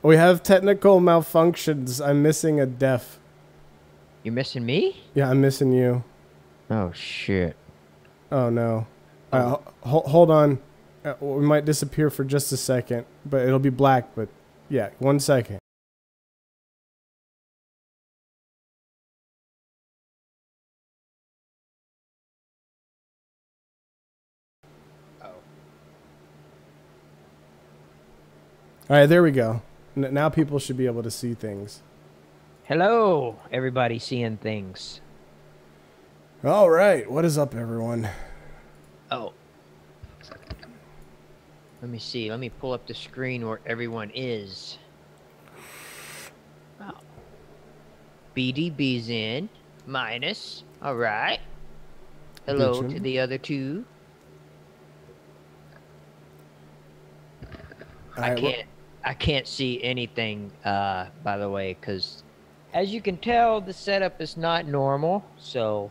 We have technical malfunctions. I'm missing a def. You're missing me? Yeah, I'm missing you. Oh, shit. Oh, no. Hold on. We might disappear for just a second, but it'll be black. But yeah, 1 second. Oh. All right, there we go. Now people should be able to see things. Hello, everybody seeing things. All right, what is up, everyone? Oh. Let me see. Let me pull up the screen where everyone is. Oh. BDB's in. Minus. All right. Hello to the other two. I can't see anything, by the way, because as you can tell, the setup is not normal, so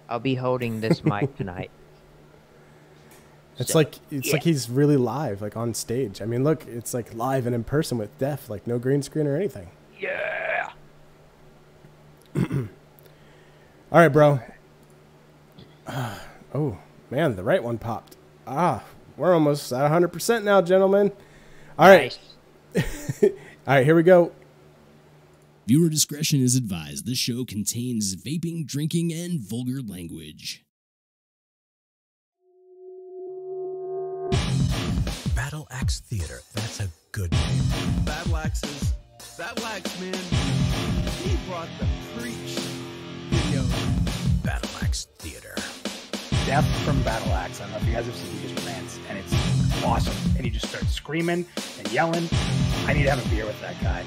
I'll be holding this mic tonight. It's like he's really live, like on stage. I mean, look, it's like live and in person with Def, like no green screen or anything. Yeah. All right, bro. Oh, man, the right one popped. We're almost at 100% now, gentlemen. All right. Nice. All right, here we go. Viewer discretion is advised. This show contains vaping, drinking, and vulgar language. BattleAxTheater. That's a good name. BattleAx, man. He brought the preach video. BattleAxTheater. Death from BattleAx. I don't know if you guys have seen, he just rants, and it's awesome. And he just starts screaming and yelling. I need to have a beer with that guy.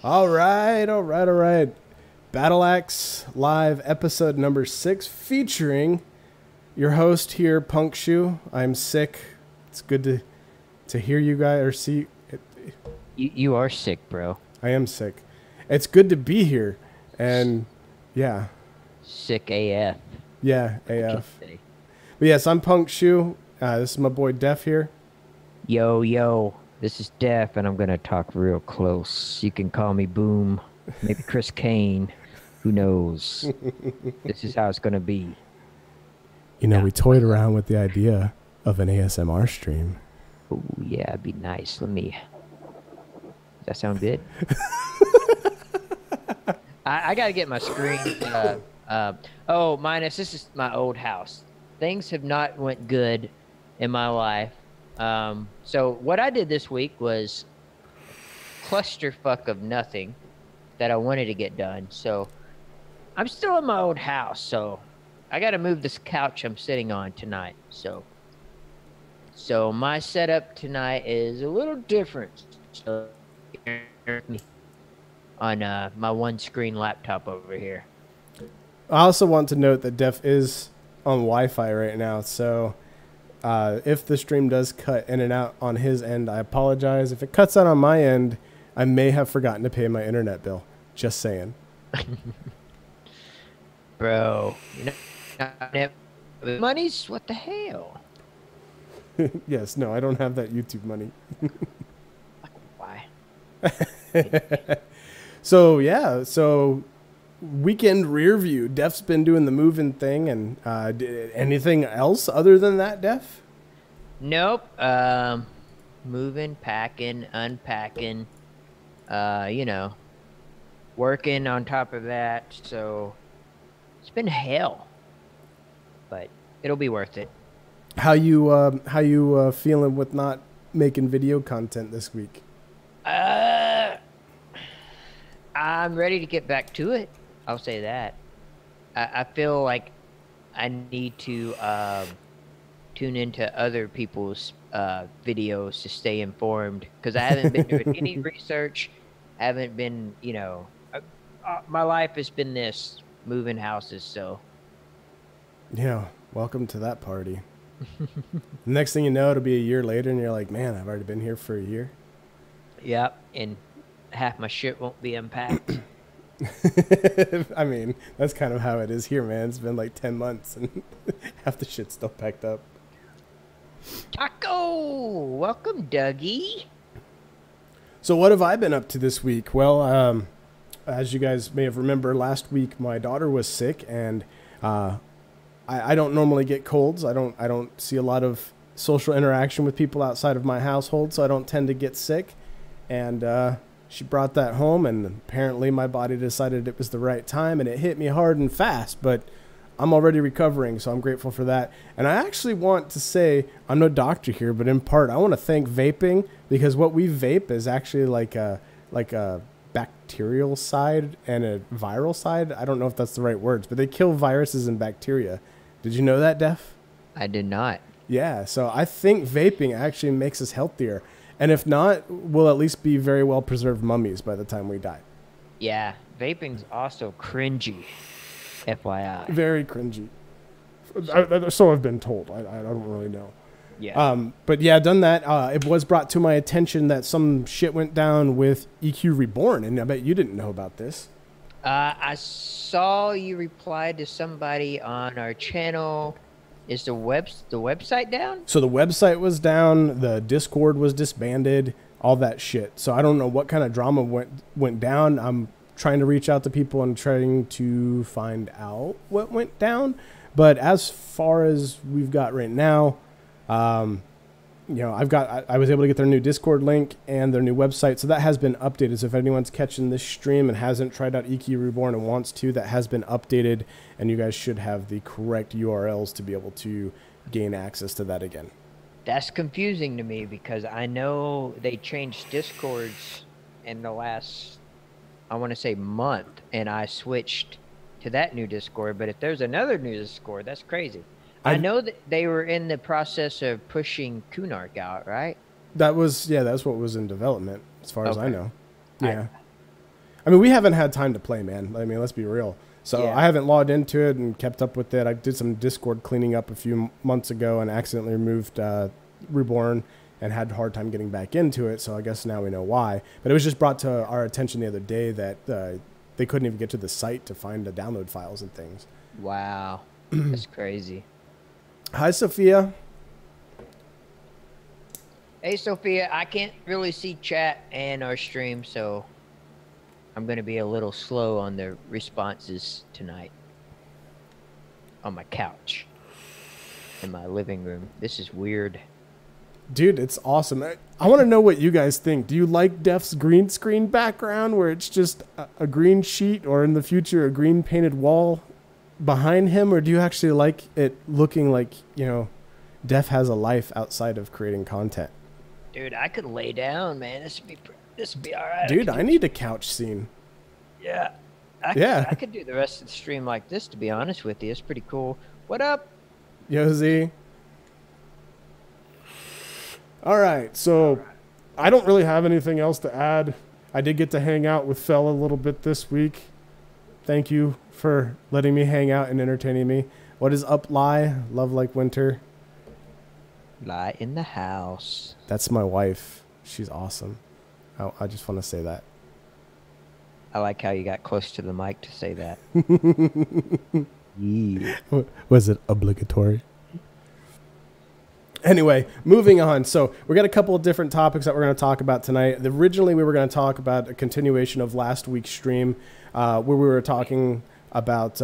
All right. BattleAx Live episode number 6 featuring your host here, Punk Shoe. I'm sick. It's good to hear you guys or see. You are sick, bro. I am sick. It's good to be here. And yeah. Sick AF. Yeah, AF. But yes, I'm Punk Shoe. This is my boy Def here. Yo. This is Def, and I'm going to talk real close. You can call me Boom. Maybe Chris Kane. Who knows? This is how it's going to be. You know, we toyed around with the idea of an ASMR stream. Oh, yeah, it'd be nice. Does that sound good? I got to get my screen. Minus, this is my old house. Things have not went good in my life. So what I did this week was clusterfuck of nothing that I wanted to get done. So I'm still in my old house, so I got to move this couch I'm sitting on tonight. So my setup tonight is a little different. So on my one-screen laptop over here. I also want to note that Def is on Wi-Fi right now, so if the stream does cut in and out on his end, I apologize. If it cuts out on my end, I may have forgotten to pay my internet bill. Just saying. Bro, money's what the hell? Yes, no, I don't have that YouTube money. Why? So weekend rear view. Def's been doing the moving thing, and anything else other than that, Def? Nope. Moving, packing, unpacking, working on top of that. So it's been hell, but it'll be worth it. How you feeling with not making video content this week? I'm ready to get back to it. I'll say that. I feel like I need to tune into other people's videos to stay informed, because I haven't been doing any research. I haven't been, my life has been this, moving houses, so. Yeah, welcome to that party. Next thing you know, it'll be a year later, and you're like, man, I've already been here for a year. Yep, and half my shit won't be unpacked. I mean, that's kind of how it is here, man. It's been like 10 months and half the shit's still packed up. Taco! Welcome, Dougie. So what have I been up to this week? Well, as you guys may have remembered, last week my daughter was sick, and I don't normally get colds. I don't see a lot of social interaction with people outside of my household, so I don't tend to get sick. And she brought that home, and apparently my body decided it was the right time, and it hit me hard and fast, but I'm already recovering, so I'm grateful for that. And I actually want to say, I'm no doctor here, but in part, I want to thank vaping, because what we vape is actually like a bacterial side and a viral side. I don't know if that's the right words, but they kill viruses and bacteria. Did you know that, Def? I did not. Yeah, so I think vaping actually makes us healthier. And if not, we'll at least be very well preserved mummies by the time we die. Yeah, vaping's also cringy, FYI. Very cringy. So I've been told. I don't really know. Yeah. But yeah, done that. It was brought to my attention that some shit went down with EQ Reborn, and I bet you didn't know about this. I saw you reply to somebody on our channel. Is the website down? So the website was down, the Discord was disbanded, all that shit. So I don't know what kind of drama went down. I'm trying to reach out to people and trying to find out what went down. But as far as we've got right now, I was able to get their new Discord link and their new website. So that has been updated. So if anyone's catching this stream and hasn't tried out EQ Reborn and wants to, that has been updated, and you guys should have the correct URLs to be able to gain access to that again. That's confusing to me because I know they changed Discords in the last, I want to say, month, and I switched to that new Discord. But if there's another new Discord, that's crazy. I know that they were in the process of pushing Kunark out, right? That's what was in development, as far as I know. Yeah. I mean, we haven't had time to play, man. I mean, let's be real. So I haven't logged into it and kept up with it. I did some Discord cleaning up a few months ago and accidentally removed Reborn and had a hard time getting back into it. So I guess now we know why. But it was just brought to our attention the other day that they couldn't even get to the site to find the download files and things. Wow. That's crazy. Hi, Sophia. Hey, Sophia. I can't really see chat and our stream, so I'm going to be a little slow on the responses tonight on my couch in my living room. This is weird. Dude, it's awesome. I want to know what you guys think. Do you like Def's green screen background where it's just a green sheet, or in the future a green painted wall behind him, or do you actually like it looking like, Def has a life outside of creating content? Dude, I could lay down, man. This would be all right. Dude, I need a couch scene. Yeah. I could do the rest of the stream like this, to be honest with you. It's pretty cool. What up? Yo, Z. All right, so I don't really have anything else to add. I did get to hang out with Fel a little bit this week. Thank you for letting me hang out and entertaining me. What is up, Lie? Love like winter. Lie in the house. That's my wife. She's awesome. I just want to say that. I like how you got close to the mic to say that. Yeah. Was it obligatory? Anyway, moving on. So we got a couple of different topics that we're going to talk about tonight. Originally, we were going to talk about a continuation of last week's stream where we were talking about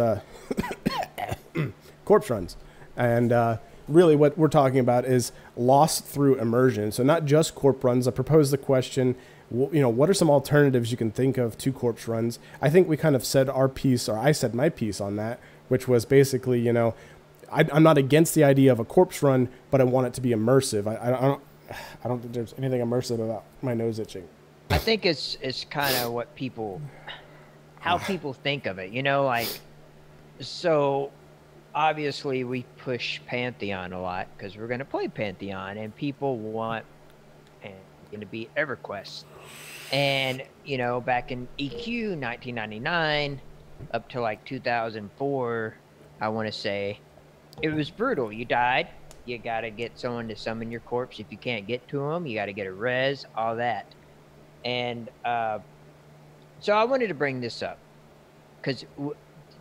corpse runs. And really what we're talking about is loss through immersion. So not just corpse runs. I proposed the question, what are some alternatives you can think of to corpse runs? I think we kind of said our piece, or I said my piece on that, which was basically, I'm not against the idea of a corpse run, but I want it to be immersive. I don't think there's anything immersive about my nose itching. I think it's kind of how people think of it, so obviously we push Pantheon a lot because we're going to play Pantheon, and people want going to be EverQuest. And, back in EQ 1999 up to like 2004, I want to say, it was brutal. You died. You got to get someone to summon your corpse. If you can't get to them, you got to get a res, all that. And so I wanted to bring this up. because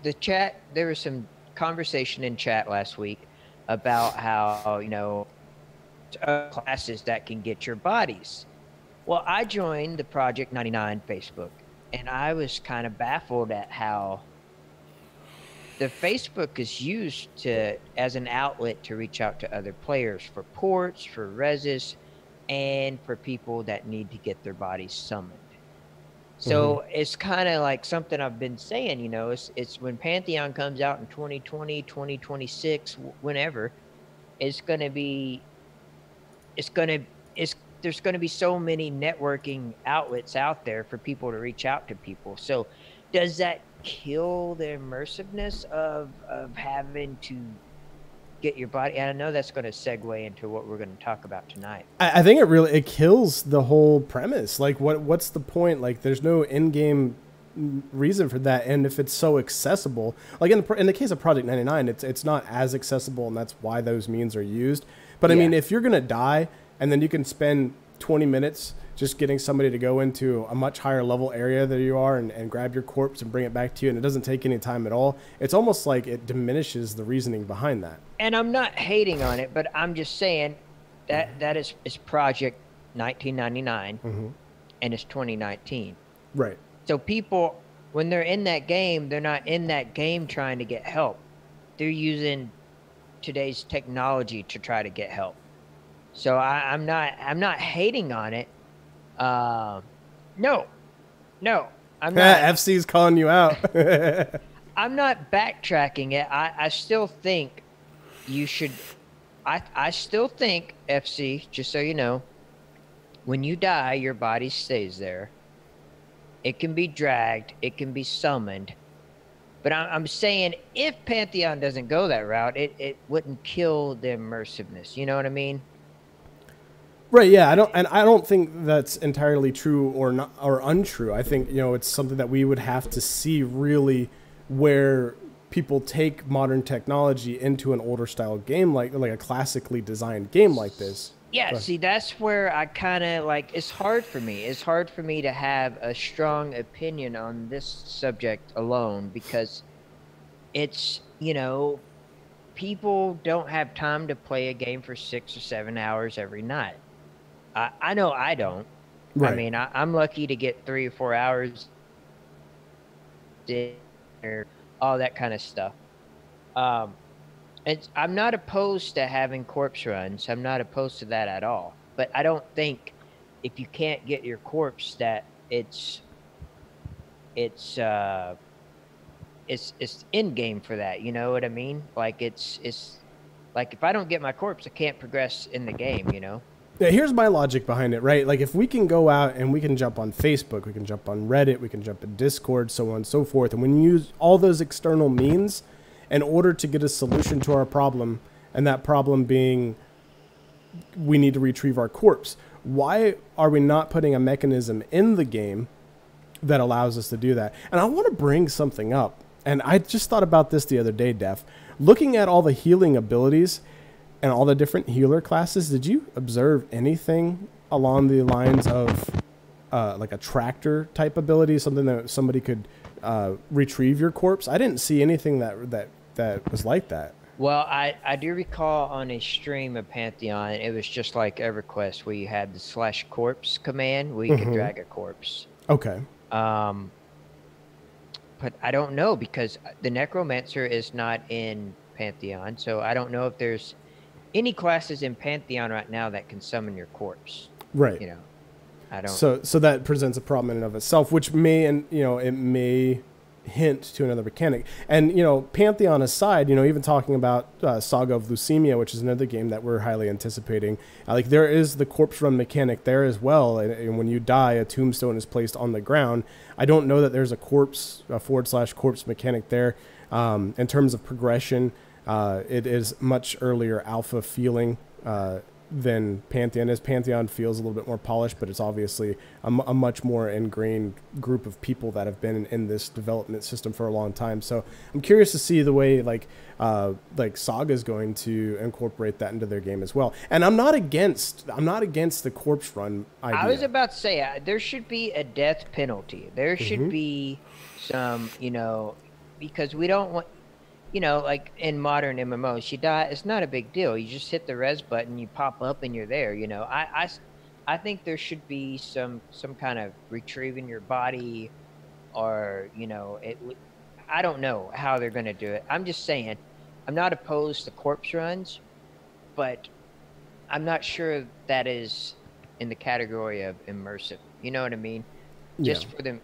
the chat, there was some conversation in chat last week about how, you know, classes that can get your bodies. Well, I joined the Project 99 Facebook, and I was kind of baffled at how the Facebook is used as an outlet to reach out to other players for ports, for reses, and for people that need to get their bodies summoned. So it's kind of like something I've been saying, you know, it's when Pantheon comes out in 2020, 2026, whenever, there's going to be so many networking outlets out there for people to reach out to people. So does that kill the immersiveness of having to get your body? And I know that's going to segue into what we're going to talk about tonight. I think it kills the whole premise. Like, what's the point? Like, there's no in-game reason for that. And if it's so accessible, like in the case of Project 99, it's not as accessible, and that's why those means are used. But I mean, if you're going to die and then you can spend 20 minutes just getting somebody to go into a much higher level area than you are and grab your corpse and bring it back to you, and it doesn't take any time at all, it's almost like it diminishes the reasoning behind that. And I'm not hating on it, but I'm just saying that is Project 1999 and it's 2019. Right. So people, when they're in that game, they're not in that game trying to get help. They're using today's technology to try to get help. So I'm not hating on it. No, I'm not. FC's calling you out. I'm not backtracking it. I still think you should. I still think, FC, just so you know, when you die, your body stays there. It can be dragged. It can be summoned. But I'm saying if Pantheon doesn't go that route, it wouldn't kill the immersiveness. You know what I mean? Right, yeah, I don't think that's entirely true or not or untrue. I think, you know, it's something that we would have to see really where people take modern technology into an older style game like a classically designed game like this. Yeah, see, that's where I kind of like, it's hard for me. It's hard for me to have a strong opinion on this subject alone because it's, you know, people don't have time to play a game for 6 or 7 hours every night. I know I don't. Right. I mean, I'm lucky to get 3 or 4 hours, or all that kind of stuff. And I'm not opposed to having corpse runs. I'm not opposed to that at all. But I don't think if you can't get your corpse that it's in game for that. You know what I mean? Like it's like if I don't get my corpse, I can't progress in the game. You know. Yeah, here's my logic behind it, right? Like, if we can go out and we can jump on Facebook, we can jump on Reddit, we can jump in Discord, so on and so forth, and when you use all those external means in order to get a solution to our problem, and that problem being we need to retrieve our corpse, why are we not putting a mechanism in the game that allows us to do that? And I want to bring something up, and I just thought about this the other day, Def. Looking at all the healing abilities and all the different healer classes, did you observe anything along the lines of like a tractor type ability, something that somebody could retrieve your corpse? I didn't see anything that was like that. Well, I do recall on a stream of Pantheon, it was just like EverQuest, where you had the /corpse command, where you could drag a corpse. Okay. But I don't know, because the Necromancer is not in Pantheon, so I don't know if there's any classes in Pantheon right now that can summon your corpse. Right. You know, I don't. So that presents a problem in and of itself, which may, and you know, it may hint to another mechanic. And you know, Pantheon aside, you know, even talking about Saga of Lucima, which is another game that we're highly anticipating. Like, there is the corpse run mechanic there as well, and when you die, a tombstone is placed on the ground. I don't know that there's a corpse /corpse mechanic there. In terms of progression, it is much earlier alpha feeling than Pantheon is. Pantheon feels a little bit more polished, but it's obviously a much more ingrained group of people that have been in this development system for a long time. So I'm curious to see the way like Saga is going to incorporate that into their game as well. And I'm not against the corpse run idea. I was about to say there should be a death penalty. There should be some, because we don't want, like in modern MMOs, you die, it's not a big deal. You just hit the res button, you pop up, and you're there. I think there should be some kind of retrieving your body, or I don't know how they're going to do it. I'm just saying, I'm not opposed to corpse runs, but I'm not sure that is in the category of immersive. You know what I mean? Just for them,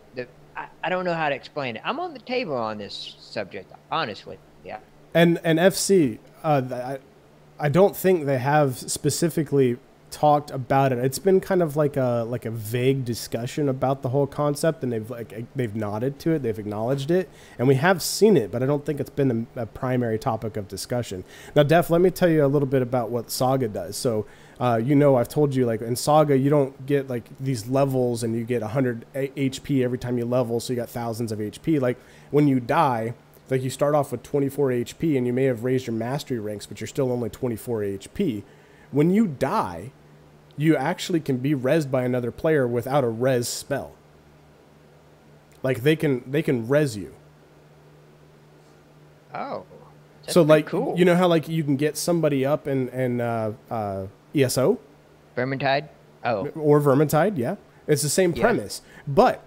I don't know how to explain it. I'm on the table on this subject, honestly. Yeah. And FC, I don't think they have specifically talked about it. It's been kind of like a vague discussion about the whole concept, and they've nodded to it, they've acknowledged it, and we have seen it, but I don't think it's been a primary topic of discussion. Now, Def, let me tell you a little bit about what Saga does. So, I've told you, like in Saga, you don't get like these levels and you get 100 HP every time you level, so you got thousands of HP. Like when you die, like you start off with 24 HP and you may have raised your mastery ranks, but you're still only 24 HP. When you die, you actually can be rezzed by another player without a res spell. Like they can res you. Oh, that's so like cool. You know how like you can get somebody up in ESO, Vermintide, or Vermintide, yeah, it's the same premise. But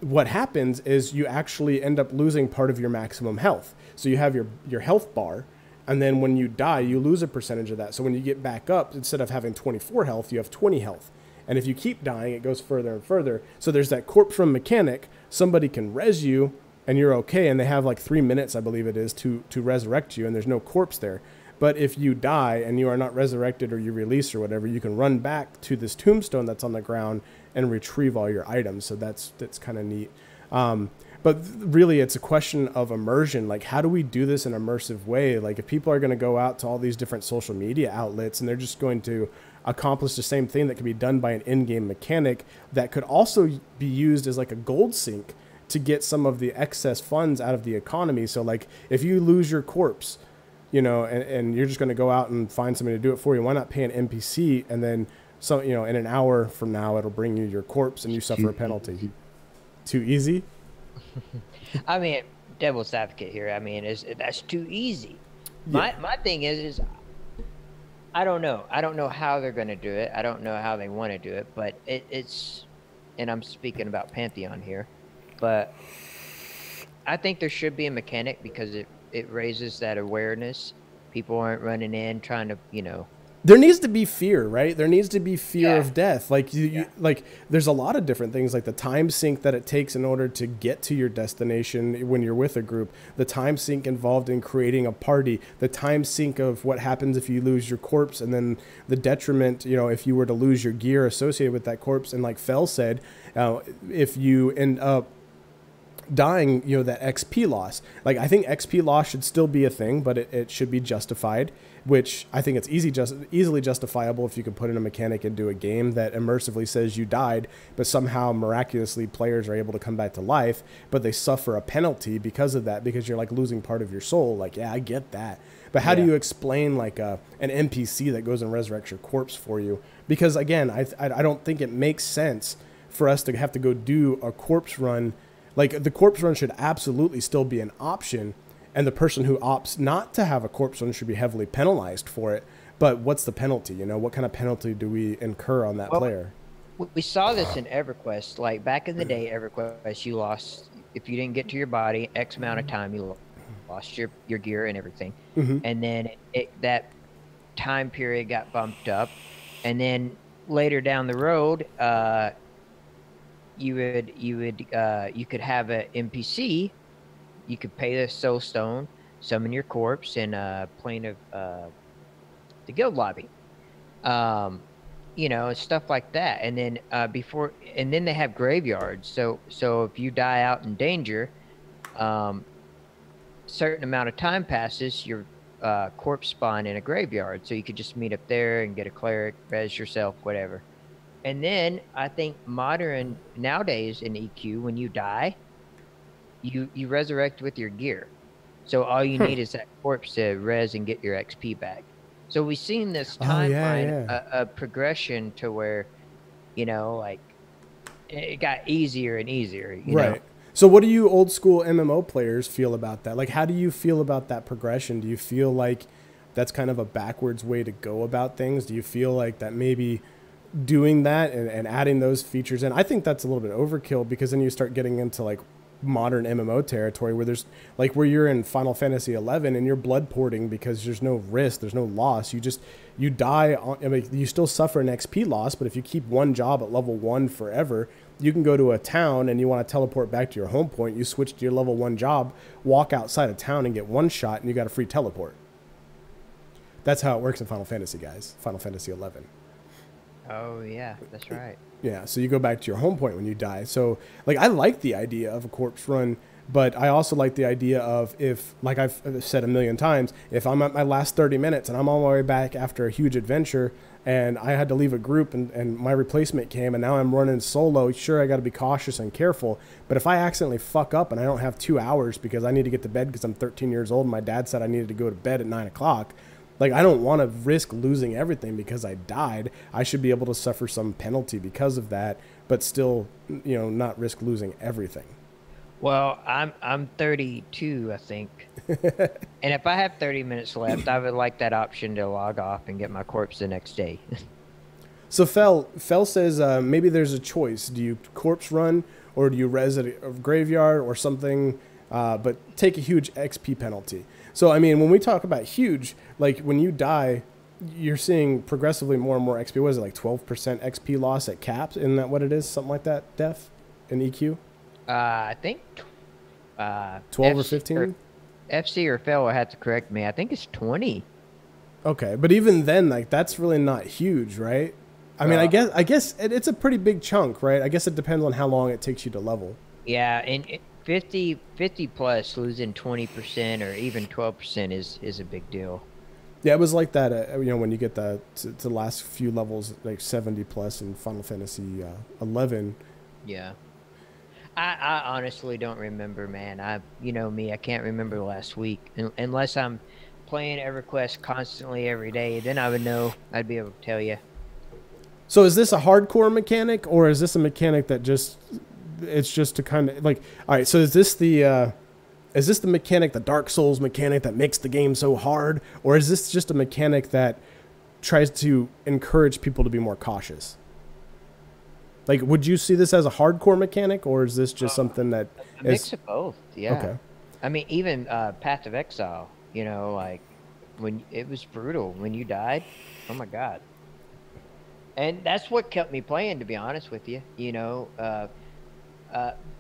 what happens is you actually end up losing part of your maximum health. So you have your health bar. And then when you die, you lose a percentage of that. So when you get back up, instead of having 24 health, you have 20 health. And if you keep dying, it goes further and further. So there's that corpse from mechanic. Somebody can res you, and you're okay. And they have like 3 minutes, I believe it is, to resurrect you. And there's no corpse there. But if you die and you are not resurrected or you release or whatever, you can run back to this tombstone that's on the ground and retrieve all your items. So that's kind of neat. But really, it's a question of immersion. Like, how do we do this in an immersive way? Like, if people are going to go out to all these different social media outlets and they're just going to accomplish the same thing that can be done by an in-game mechanic that could also be used as like a gold sink to get some of the excess funds out of the economy. So, like, if you lose your corpse, and you're just going to go out and find somebody to do it for you, why not pay an NPC and then, in an hour from now, it'll bring you your corpse and you suffer a penalty. Too easy? I mean, devil's advocate here. I mean, that's too easy. Yeah. My thing is I don't know. I don't know how they're going to do it. I don't know how they want to do it. But it's, and I'm speaking about Pantheon here, but I think there should be a mechanic because it raises that awareness. People aren't running in trying to, There needs to be fear, right? There needs to be fear of death. Like like there's a lot of different things, like the time sink that it takes in order to get to your destination when you're with a group, the time sink involved in creating a party, the time sink of what happens if you lose your corpse, and then the detriment, if you were to lose your gear associated with that corpse. And like Fel said, if you end up dying, that XP loss. Like, I think XP loss should still be a thing, but it should be justified, which I think it's easily justifiable if you can put in a mechanic into a game that immersively says you died, but somehow miraculously players are able to come back to life, but they suffer a penalty because of that, because you're like losing part of your soul. Like, yeah, I get that. But how do you explain like an NPC that goes and resurrects your corpse for you? Because again, I don't think it makes sense for us to have to go do a corpse run. Like, the corpse run should absolutely still be an option, and the person who opts not to have a corpse run should be heavily penalized for it. But what's the penalty? What kind of penalty do we incur on that player? We saw this in EverQuest. Like, back in the day, EverQuest, you lost, if you didn't get to your body X amount of time, you lost your gear and everything. And then that time period got bumped up. And then later down the road, you could have an NPC. You could pay the soul stone, summon your corpse in a plane of the guild lobby, stuff like that. And then then they have graveyards. So if you die out in danger, certain amount of time passes, your corpse spawn in a graveyard, so you could just meet up there and get a cleric, res yourself, whatever. And then I think modern nowadays in EQ, when you die, you resurrect with your gear. So all you need is that corpse to res and get your XP back. So we've seen this timeline, a progression to where, you know, like it got easier and easier. You know? So what do you old school MMO players feel about that? Like, how do you feel about that progression? Do you feel like that's kind of a backwards way to go about things? Do you feel like that maybe doing that and adding those features in? I think that's a little bit overkill, because then you start getting into like modern MMO territory where there's like where you're in Final Fantasy 11 and you're blood porting because there's no risk, there's no loss. You die on, I mean, you still suffer an XP loss, but if you keep one job at level 1 forever, you can go to a town and you want to teleport back to your home point. You switch to your level 1 job, walk outside of town and get one shot, and you got a free teleport. That's how it works in Final Fantasy, guys. Final Fantasy 11. Oh yeah, that's right. Yeah, so you go back to your home point when you die. So, like, I like the idea of a corpse run, but I also like the idea of, if, like I've said a million times, if I'm at my last 30 minutes and I'm on my way back after a huge adventure and I had to leave a group and my replacement came and now I'm running solo, sure, I got to be cautious and careful. But if I accidentally fuck up and I don't have 2 hours because I need to get to bed because I'm 13 years old and my dad said I needed to go to bed at 9 o'clock, like, I don't want to risk losing everything because I died. I should be able to suffer some penalty because of that, but still, you know, not risk losing everything. Well, I'm 32, I think. And if I have 30 minutes left, I would like that option to log off and get my corpse the next day. So Fel says maybe there's a choice. Do you corpse run or do you res at a graveyard or something, but take a huge XP penalty? So, I mean, when we talk about huge, like when you die, you're seeing progressively more and more XP. What is it, like 12% XP loss at caps? Isn't that what it is? Something like that, Def, in EQ? I think 12 or 15? FC or Fel will have to correct me. I think it's 20. Okay, but even then, like, that's really not huge, right? I mean, I guess it's a pretty big chunk, right? I guess it depends on how long it takes you to level. Yeah, and 50 plus, losing 20% or even 12% is a big deal. Yeah, it was like that, you know, when you get to the last few levels, like 70 plus in Final Fantasy 11. Yeah. I honestly don't remember, man. You know me, I can't remember last week. Unless I'm playing EverQuest constantly every day, then I would know. I'd be able to tell you. So is this a hardcore mechanic, or is this a mechanic that just... It's just to kind of like, all right, so is this the mechanic, the Dark Souls mechanic that makes the game so hard, or is this just a mechanic that tries to encourage people to be more cautious? Like, would you see this as a hardcore mechanic, or is this just something that a mix of both? Yeah. Okay. I mean, even Path of Exile, you know, like when it was brutal when you died. Oh my God. And that's what kept me playing, to be honest with you. You know,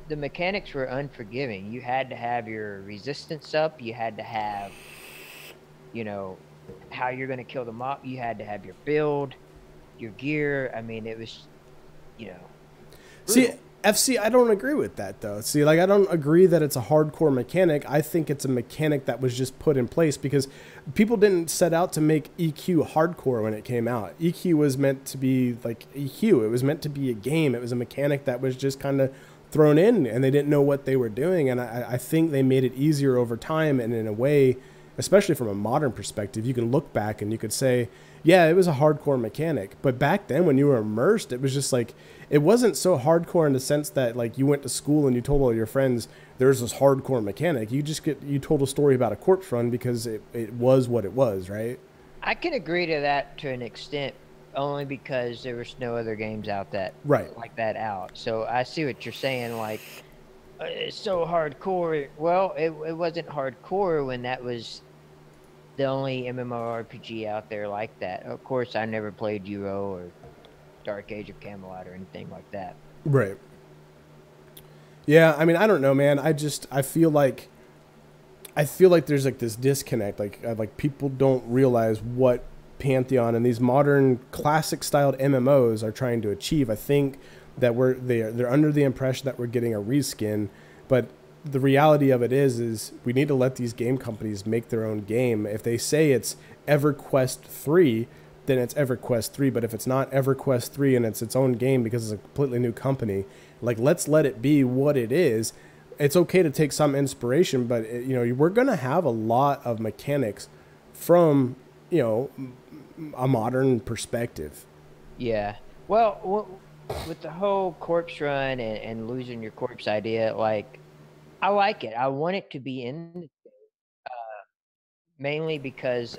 the mechanics were unforgiving. You had to have your resistance up. You had to have, you know, how you're going to kill the mob. You had to have your build, your gear. I mean, it was, you know. Brutal. See, FC, I don't agree with that, though. See, like, I don't agree that it's a hardcore mechanic. I think it's a mechanic that was just put in place because people didn't set out to make EQ hardcore when it came out. EQ was meant to be like EQ. It was meant to be a game. It was a mechanic that was just kind of thrown in, and they didn't know what they were doing. And I think they made it easier over time, and in a way, especially from a modern perspective, you can look back and you could say, yeah, it was a hardcore mechanic. But back then when you were immersed, it was just like, it wasn't so hardcore in the sense that like you went to school and you told all your friends there's this hardcore mechanic. You told a story about a corpse run because it was what it was, right? I can agree to that to an extent, only because there was no other games out that like that out. So I see what you're saying, like it's so hardcore. Well, it wasn't hardcore when that was the only MMORPG out there like that. Of course, I never played Euro or Dark Age of Camelot or anything like that. Right. Yeah, I mean, I don't know, man. I feel like there's like this disconnect. Like people don't realize what Pantheon and these modern classic styled MMOs are trying to achieve. I think that they're under the impression that we're getting a reskin, but the reality of it is we need to let these game companies make their own game. If they say it's EverQuest 3, then it's EverQuest 3. But if it's not EverQuest 3 and it's its own game because it's a completely new company, like, let's let it be what it is. It's okay to take some inspiration, but we're going to have a lot of mechanics from, a modern perspective. Yeah. Well, with the whole corpse run and losing your corpse idea, like, I like it. I want it to be in, mainly because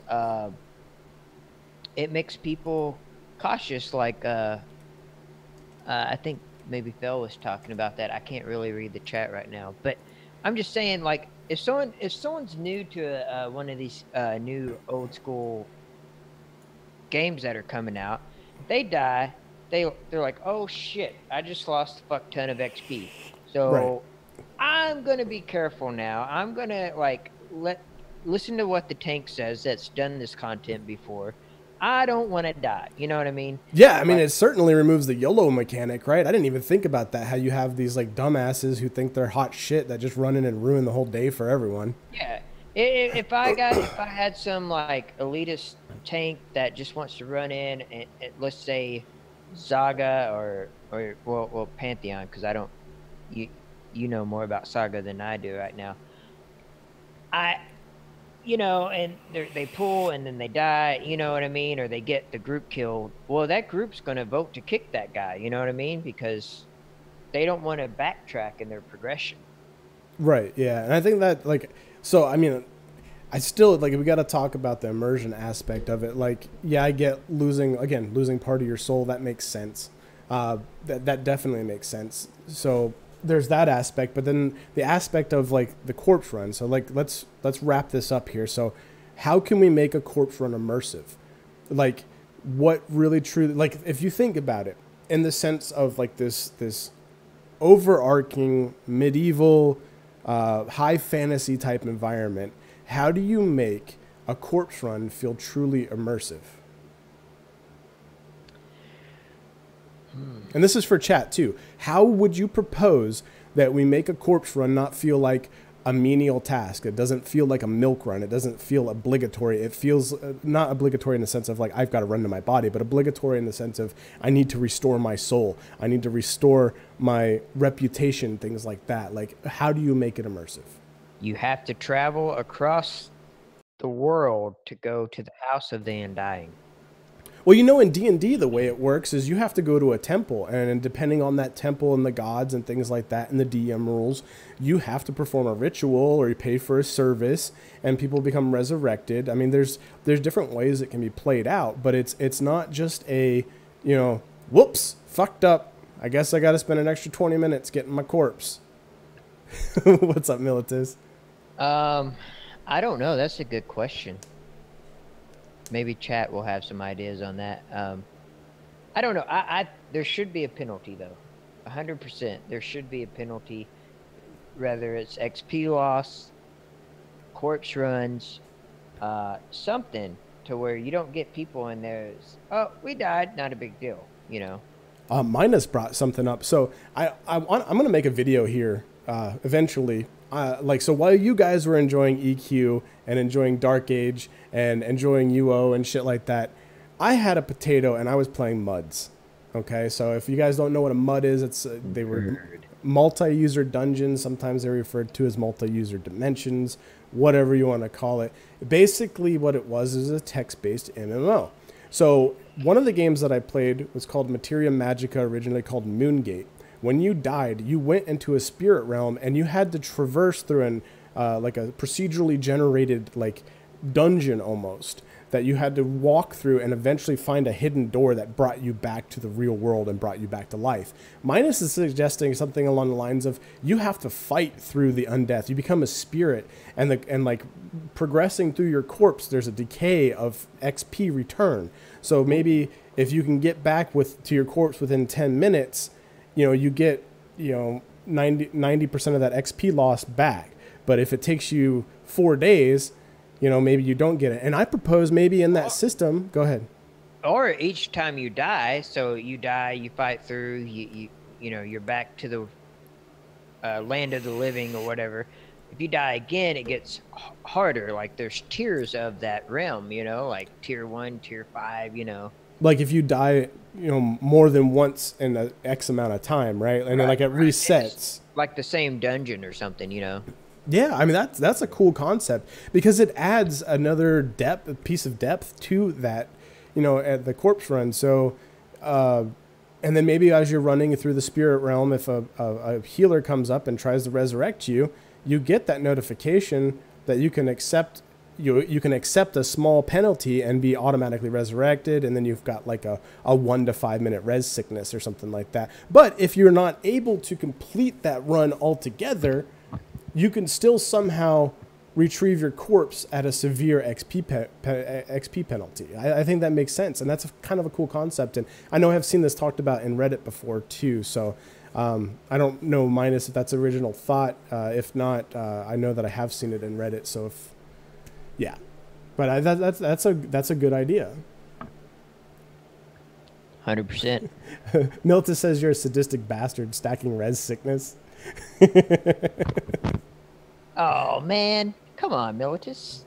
it makes people cautious. Like, I think maybe Phil was talking about that. I can't really read the chat right now, but I'm just saying, like, if someone's new to one of these new old school games that are coming out, they die. They're like, oh shit, I just lost a fuck ton of XP. So Right. I'm gonna be careful now. I'm gonna, like, listen to what the tank says that's done this content before. I don't want to die. You know what I mean? Yeah, I mean, it certainly removes the YOLO mechanic, right? I didn't even think about that, how you have these, like, dumbasses who think they're hot shit that just run in and ruin the whole day for everyone. Yeah. If I had some, like, elitist tank that just wants to run in and let's say Saga or well Pantheon, because I don't, you know more about Saga than I do right now. And they pull and then they die, you know what I mean? Or they get the group killed. Well, that group's going to vote to kick that guy, you know what I mean? Because they don't want to backtrack in their progression. Right, yeah. And I think that, like, so, I mean, I still, like, we got to talk about the immersion aspect of it. Like, yeah, I get losing part of your soul. That makes sense. That definitely makes sense. So there's that aspect, but then the aspect of, like, the corpse run. So, like, let's wrap this up here. So how can we make a corpse run immersive? Like, what really truly, like, if you think about it in the sense of, like, this overarching medieval high fantasy type environment, how do you make a corpse run feel truly immersive? And this is for chat too. How would you propose that we make a corpse run not feel like a menial task? It doesn't feel like a milk run. It doesn't feel obligatory. It feels not obligatory in the sense of, like, I've got to run to my body, but obligatory in the sense of I need to restore my soul. I need to restore my reputation, things like that. Like, how do you make it immersive? You have to travel across the world to go to the House of the Undying. Well, in D&D, the way it works is you have to go to a temple, and depending on that temple and the gods and things like that and the DM rules, you have to perform a ritual or you pay for a service, and people become resurrected. I mean, there's different ways it can be played out, but it's not just a, whoops, fucked up. I guess I got to spend an extra 20 minutes getting my corpse. What's up, Militus? I don't know. That's a good question. Maybe chat will have some ideas on that. I don't know. There should be a penalty, though. 100%. There should be a penalty, whether it's XP loss, corpse runs, something to where you don't get people in there. Oh, we died. Not a big deal, Minus brought something up. So I'm going to make a video here eventually. So while you guys were enjoying EQ and enjoying Dark Age and enjoying UO and shit like that, I had a potato and I was playing MUDs. Okay, so if you guys don't know what a MUD is, they were multi-user dungeons. Sometimes they're referred to as multi-user dimensions, whatever you want to call it. Basically, what it was is a text-based MMO. So one of the games that I played was called Materia Magica, originally called Moongate. When you died, you went into a spirit realm and you had to traverse through like a procedurally generated, like, dungeon almost, that you had to walk through and eventually find a hidden door that brought you back to the real world and brought you back to life. Minus is suggesting something along the lines of you have to fight through the undeath. You become a spirit, and like progressing through your corpse, there's a decay of XP return. So maybe if you can get back to your corpse within 10 minutes, you get 90% of that XP loss back. But if it takes you 4 days, maybe you don't get it. And I propose maybe in that system, go ahead. Or each time you die, so you die, you fight through, you're back to land of the living or whatever. If you die again, it gets harder. Like there's tiers of that realm, you know, like tier 1, tier 5, you know. Like if you die, you know, more than once in an X amount of time, right? And then like it resets. Like the same dungeon or something, you know. Yeah, I mean that's a cool concept because it adds another piece of depth to that, you know, at the corpse run. So, and then maybe as you're running through the spirit realm, if a healer comes up and tries to resurrect you, you get that notification that you can accept. You can accept a small penalty and be automatically resurrected, and then you've got like a 1 to 5 minute res sickness or something like that. But if you're not able to complete that run altogether, you can still somehow retrieve your corpse at a severe XP penalty. I think that makes sense, and that's kind of a cool concept. And I know I've seen this talked about in Reddit before too, so I don't know, Minus, if that's original thought. If not, I know that I have seen it in Reddit, so if... Yeah, but that's a good idea. 100%. Milta says you're a sadistic bastard stacking res sickness. Oh man, come on, Militus.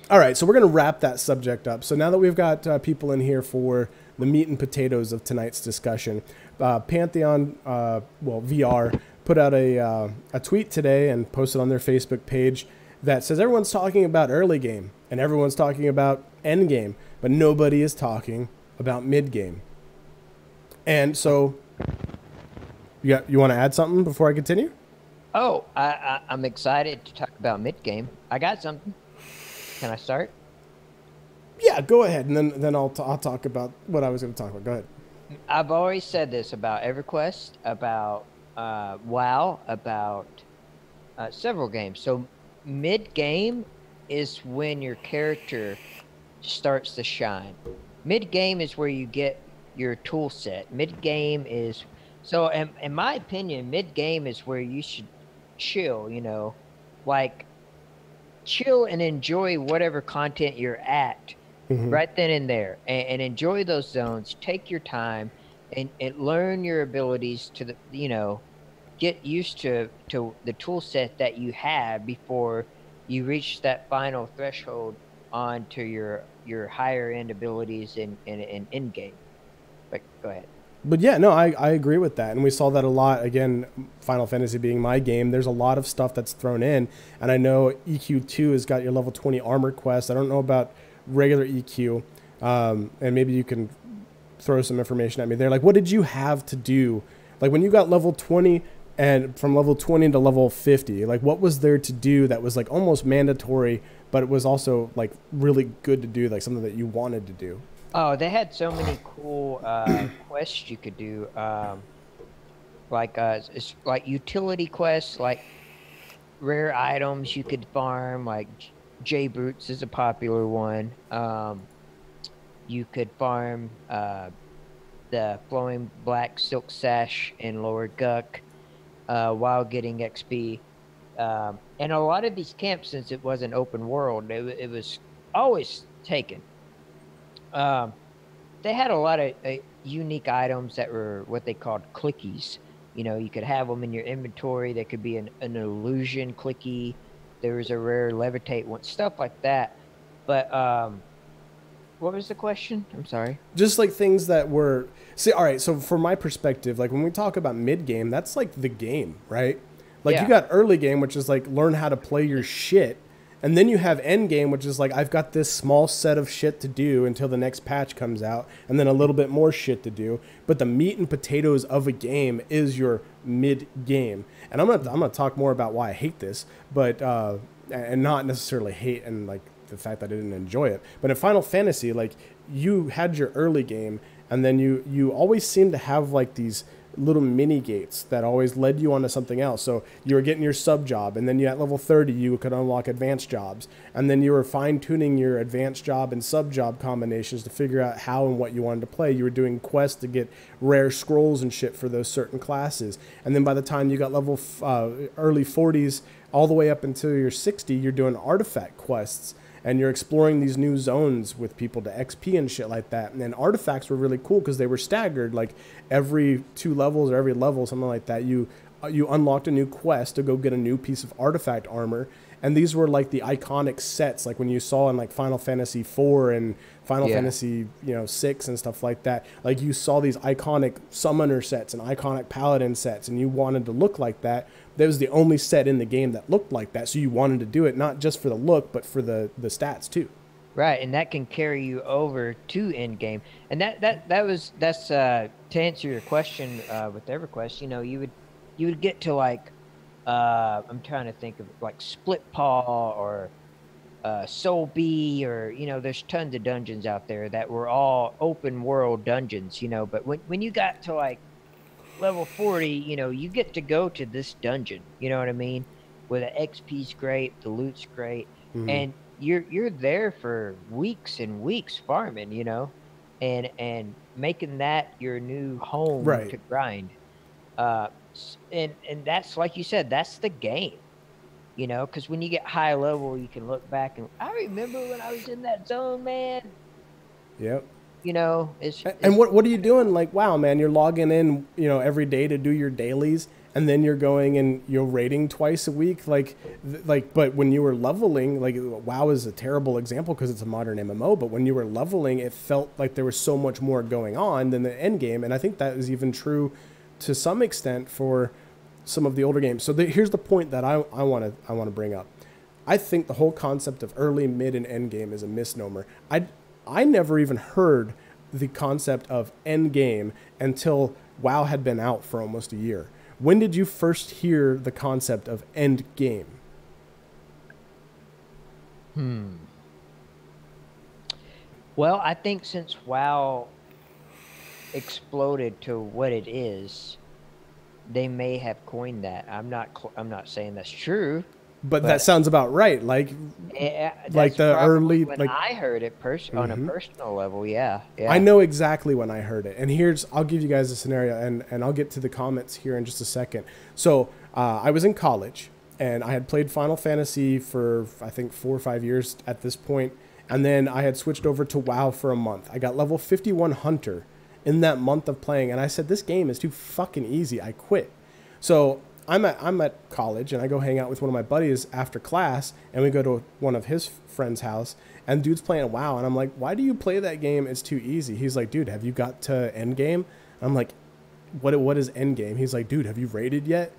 All right, so we're going to wrap that subject up. So now that we've got people in here for the meat and potatoes of tonight's discussion, Pantheon, VR, put out a tweet today and posted on their Facebook page that says everyone's talking about early game and everyone's talking about end game, but nobody is talking about mid game. And so, you want to add something before I continue? Oh, I'm excited to talk about mid game. I got something. Can I start? Yeah, go ahead, and then I'll talk about what I was going to talk about. Go ahead. I've always said this about EverQuest, about WoW, about several games. So mid-game is when your character starts to shine. Mid-game is where you get your tool set. Mid-game is... So, in my opinion, mid-game is where you should chill, you know. Like, chill and enjoy whatever content you're at right then and there. And enjoy those zones. Take your time and learn your abilities to the, you know, get used to the tool set that you have before you reach that final threshold onto your higher end abilities in end game. But go ahead. But yeah, no, I agree with that. And we saw that a lot. Again, Final Fantasy being my game, there's a lot of stuff that's thrown in. And I know EQ2 has got your level 20 armor quest. I don't know about regular EQ. And maybe you can throw some information at me there. Like, what did you have to do? Like, when you got level 20 and from level 20 to level 50, like, what was there to do that was, like, almost mandatory, but it was also, like, really good to do, like, something that you wanted to do? Oh, they had so many cool quests you could do, it's like utility quests, like rare items you could farm, like J Boots is a popular one. You could farm the flowing black silk sash in Lower Guck while getting XP. And a lot of these camps, since it was an open world, it was always taken. They had a lot of unique items that were what they called clickies. You know, you could have them in your inventory. There could be an illusion clicky. There was a rare levitate one, stuff like that. But what was the question? I'm sorry. Just like things that were... See, all right, so from my perspective, like when we talk about mid-game, that's like the game, right? Like you got early game, which is like learn how to play your shit. And then you have end game, which is like, I've got this small set of shit to do until the next patch comes out, and then a little bit more shit to do. But the meat and potatoes of a game is your mid game. And I'm gonna talk more about why I hate this, but and not necessarily hate and like the fact that I didn't enjoy it. But in Final Fantasy, like you had your early game, and then you always seem to have like these little mini gates that always led you onto something else. So you were getting your sub job, and then you at level 30 you could unlock advanced jobs, and then you were fine-tuning your advanced job and sub job combinations to figure out how and what you wanted to play. You were doing quests to get rare scrolls and shit for those certain classes, and then by the time you got level early 40s all the way up until you're 60, you're doing artifact quests. and you're exploring these new zones with people to XP and shit like that. And then artifacts were really cool because they were staggered, like every 2 levels or every level, something like that. You unlocked a new quest to go get a new piece of artifact armor. And these were like the iconic sets, like when you saw in like Final Fantasy IV and Final Fantasy, you know, 6 and stuff like that. Like you saw these iconic summoner sets and iconic paladin sets, and you wanted to look like that. That was the only set in the game that looked like that. So you wanted to do it not just for the look, but for the stats too. Right, and that can carry you over to end game. And that's to answer your question with EverQuest. You know, you would get to like. I'm trying to think of like Split Paw or Soul Bee, or, you know, there's tons of dungeons out there that were all open world dungeons, you know, but when you got to like level 40, you know, you get to go to this dungeon, you know what I mean, where the XP's great, the loot's great, and you're there for weeks and weeks farming, you know, and making that your new home to grind. And that's, like you said, that's the game, you know, because when you get high level, you can look back and I remember when I was in that zone, man. Yep. You know, and what are you doing? Like, wow, man, you're logging in, you know, every day to do your dailies, and then you're going and you're raiding twice a week. Like, but when you were leveling, like, WoW is a terrible example because it's a modern MMO. But when you were leveling, it felt like there was so much more going on than the end game, and I think that is even true to some extent for some of the older games. So here's the point that I want to bring up. I think the whole concept of early, mid, and end game is a misnomer. I never even heard the concept of end game until WoW had been out for almost a year. When did you first hear the concept of end game? Well, I think since WoW exploded to what it is, they may have coined that. I'm not saying that's true, but that sounds about right. Like the early, when like I heard it on a personal level. Yeah. I know exactly when I heard it, and I'll give you guys a scenario, and I'll get to the comments here in just a second. So I was in college, and I had played Final Fantasy for I think 4 or 5 years at this point, and then I had switched over to WoW for a month. I got level 51 Hunter in that month of playing, and I said, this game is too fucking easy. I quit. So I'm at college, and I go hang out with one of my buddies after class, and we go to one of his friend's house, and dude's playing WoW, and I'm like, why do you play that game? It's too easy. He's like, dude, have you got to end game? I'm like, what is end game? He's like, dude, have you raided yet?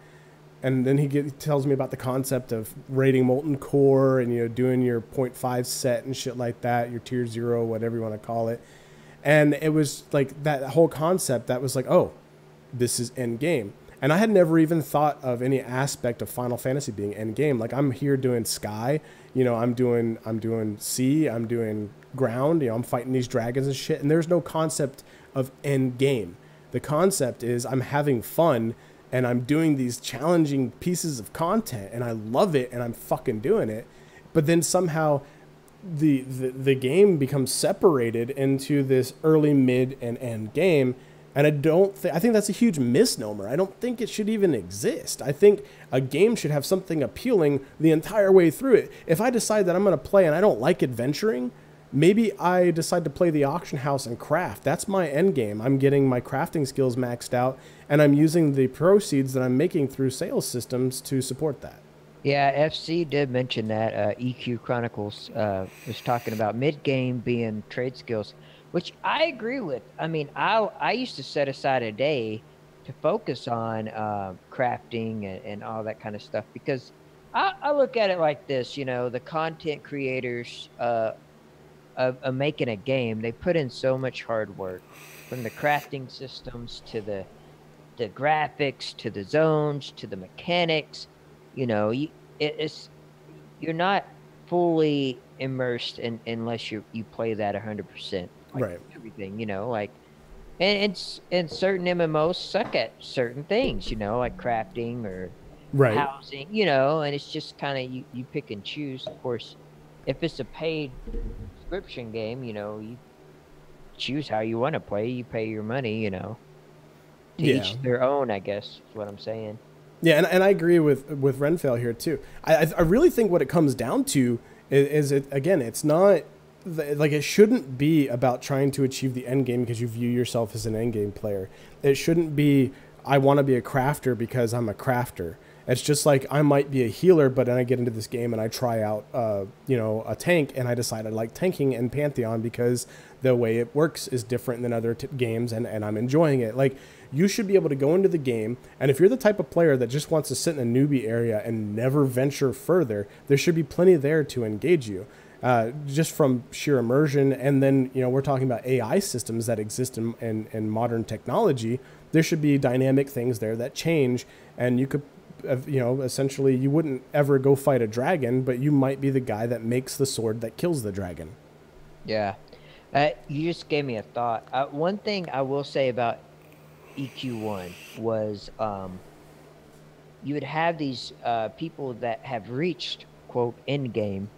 And then he tells me about the concept of raiding Molten Core and, you know, doing your 0.5 set and shit like that, your tier 0, whatever you want to call it. And it was like that whole concept that was like, oh, this is end game. And I had never even thought of any aspect of Final Fantasy being end game. Like, I'm here doing sky, you know, I'm doing sea, I'm doing ground, you know, I'm fighting these dragons and shit. And there's no concept of end game. The concept is I'm having fun and I'm doing these challenging pieces of content and I love it and I'm fucking doing it. But then somehow the game becomes separated into this early, mid, and end game, and I think that's a huge misnomer. I don't think it should even exist. I think a game should have something appealing the entire way through it. If I decide that I'm going to play and I don't like adventuring, maybe I decide to play the auction house and craft. That's my end game. I'm getting my crafting skills maxed out, and I'm using the proceeds that I'm making through sales systems to support that. Yeah, FC did mention that. EQ Chronicles was talking about mid-game being trade skills, which I agree with. I mean, I used to set aside a day to focus on crafting and all that kind of stuff, because I look at it like this, you know, the content creators of making a game, they put in so much hard work, from the crafting systems to the graphics to the zones to the mechanics. You know, you're not fully immersed unless you play that 100%. Like right. Everything, you know, like, and certain MMOs suck at certain things, you know, like crafting or housing, you know, and it's just kind of you pick and choose. Of course, if it's a paid subscription game, you know, you choose how you want to play. You pay your money, you know. To each their own, I guess is what I'm saying. Yeah, and I agree with Renfail here too. I really think what it comes down to Is it, again, it's not like, it shouldn't be about trying to achieve the end game because you view yourself as an end game player. It shouldn't be, I want to be a crafter because I'm a crafter. It's just like, I might be a healer, but then I get into this game and I try out, you know, a tank, and I decide I like tanking in Pantheon because the way it works is different than other games, and I'm enjoying it. Like, you should be able to go into the game, and if you're the type of player that just wants to sit in a newbie area and never venture further, there should be plenty there to engage you. Just from sheer immersion. And then, you know, we're talking about AI systems that exist in modern technology. There should be dynamic things there that change, and you could, you know, essentially you wouldn't ever go fight a dragon, but you might be the guy that makes the sword that kills the dragon. Yeah. You just gave me a thought. One thing I will say about EQ1 was you would have these people that have reached, quote, end game,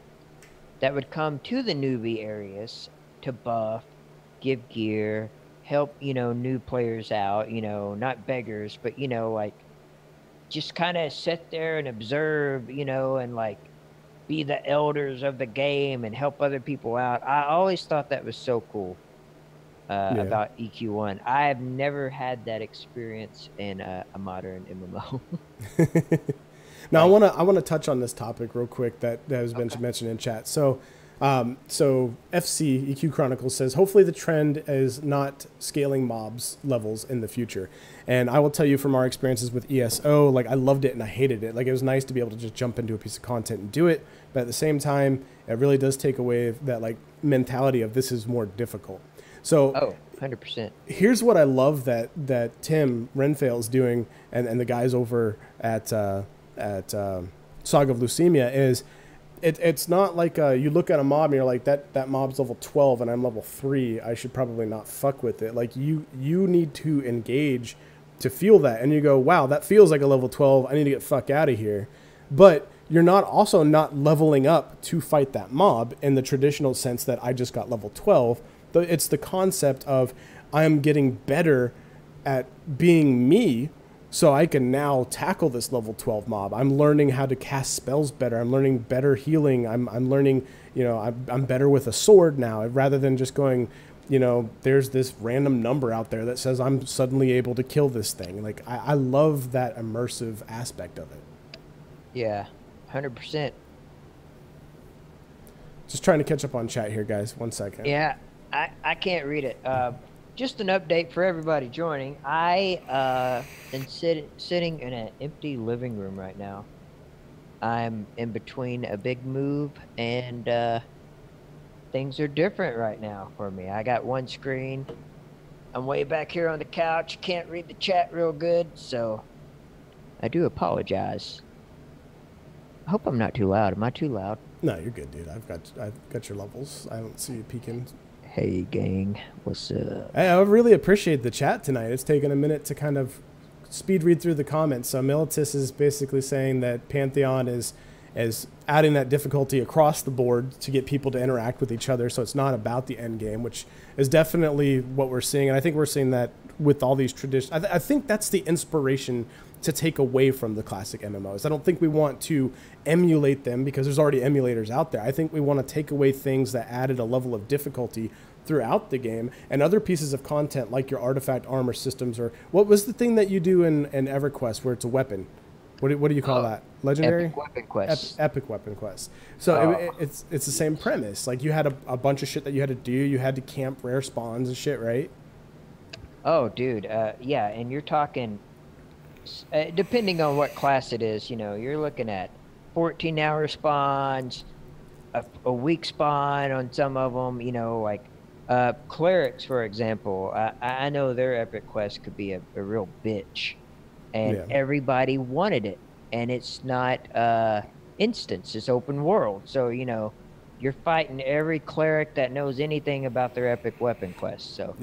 that would come to the newbie areas to buff, give gear, help, you know, new players out, you know, not beggars, but, you know, like, just kind of sit there and observe, you know, and, like, be the elders of the game and help other people out. I always thought that was so cool about EQ1. I have never had that experience in a modern MMO. Now, I want to touch on this topic real quick that has been mentioned in chat. So, FC EQ Chronicles says, hopefully the trend is not scaling mobs levels in the future. And I will tell you from our experiences with ESO, like, I loved it and I hated it. Like, it was nice to be able to just jump into a piece of content and do it, but at the same time, it really does take away that, like, mentality of this is more difficult. So 100%. Here's what I love that Tim Renfail is doing, and the guys over at Saga of Lucima is, it's not like you look at a mob and you're like, that mob's level 12 and I'm level 3. I should probably not fuck with it. Like, you need to engage to feel that, and you go, wow, that feels like a level 12. I need to get fuck out of here. But you're not leveling up to fight that mob in the traditional sense that I just got level 12. It's the concept of, I'm getting better at being me, so I can now tackle this level 12 mob. I'm learning how to cast spells better. I'm learning better healing. I'm learning, you know, I'm better with a sword now, rather than just going, you know, there's this random number out there that says I'm suddenly able to kill this thing. Like, I love that immersive aspect of it. Yeah, 100%. Just trying to catch up on chat here, guys. 1 second. Yeah, I can't read it. Just an update for everybody joining. I am sitting in an empty living room right now. I'm in between a big move, and things are different right now for me. I got one screen. I'm way back here on the couch. Can't read the chat real good, so I do apologize. I hope I'm not too loud. Am I too loud? No, you're good, dude. I've got your levels. I don't see you peeking. Hey, gang. What's up? I really appreciate the chat tonight. It's taken a minute to kind of speed read through the comments. So Militus is basically saying that Pantheon is adding that difficulty across the board to get people to interact with each other. So it's not about the end game, which is definitely what we're seeing. And I think we're seeing that with all these traditions. I think that's the inspiration to take away from the classic MMOs. I don't think we want to emulate them because there's already emulators out there. I think we want to take away things that added a level of difficulty throughout the game, and other pieces of content like your artifact armor systems, or what was the thing that you do in EverQuest where it's a weapon? What do you call that? Legendary? Epic Weapon Quest. Epic Weapon Quest. So it's the same premise. Like, you had a bunch of shit that you had to do. You had to camp rare spawns and shit, right? Oh, dude. Yeah, and you're talking, depending on what class it is, you know, you're looking at 14-hour spawns, a week spawn on some of them, you know, like clerics, for example. I know their epic quest could be a real bitch, and everybody wanted it, and it's not instance, it's open world. So, you know, you're fighting every cleric that knows anything about their epic weapon quest. So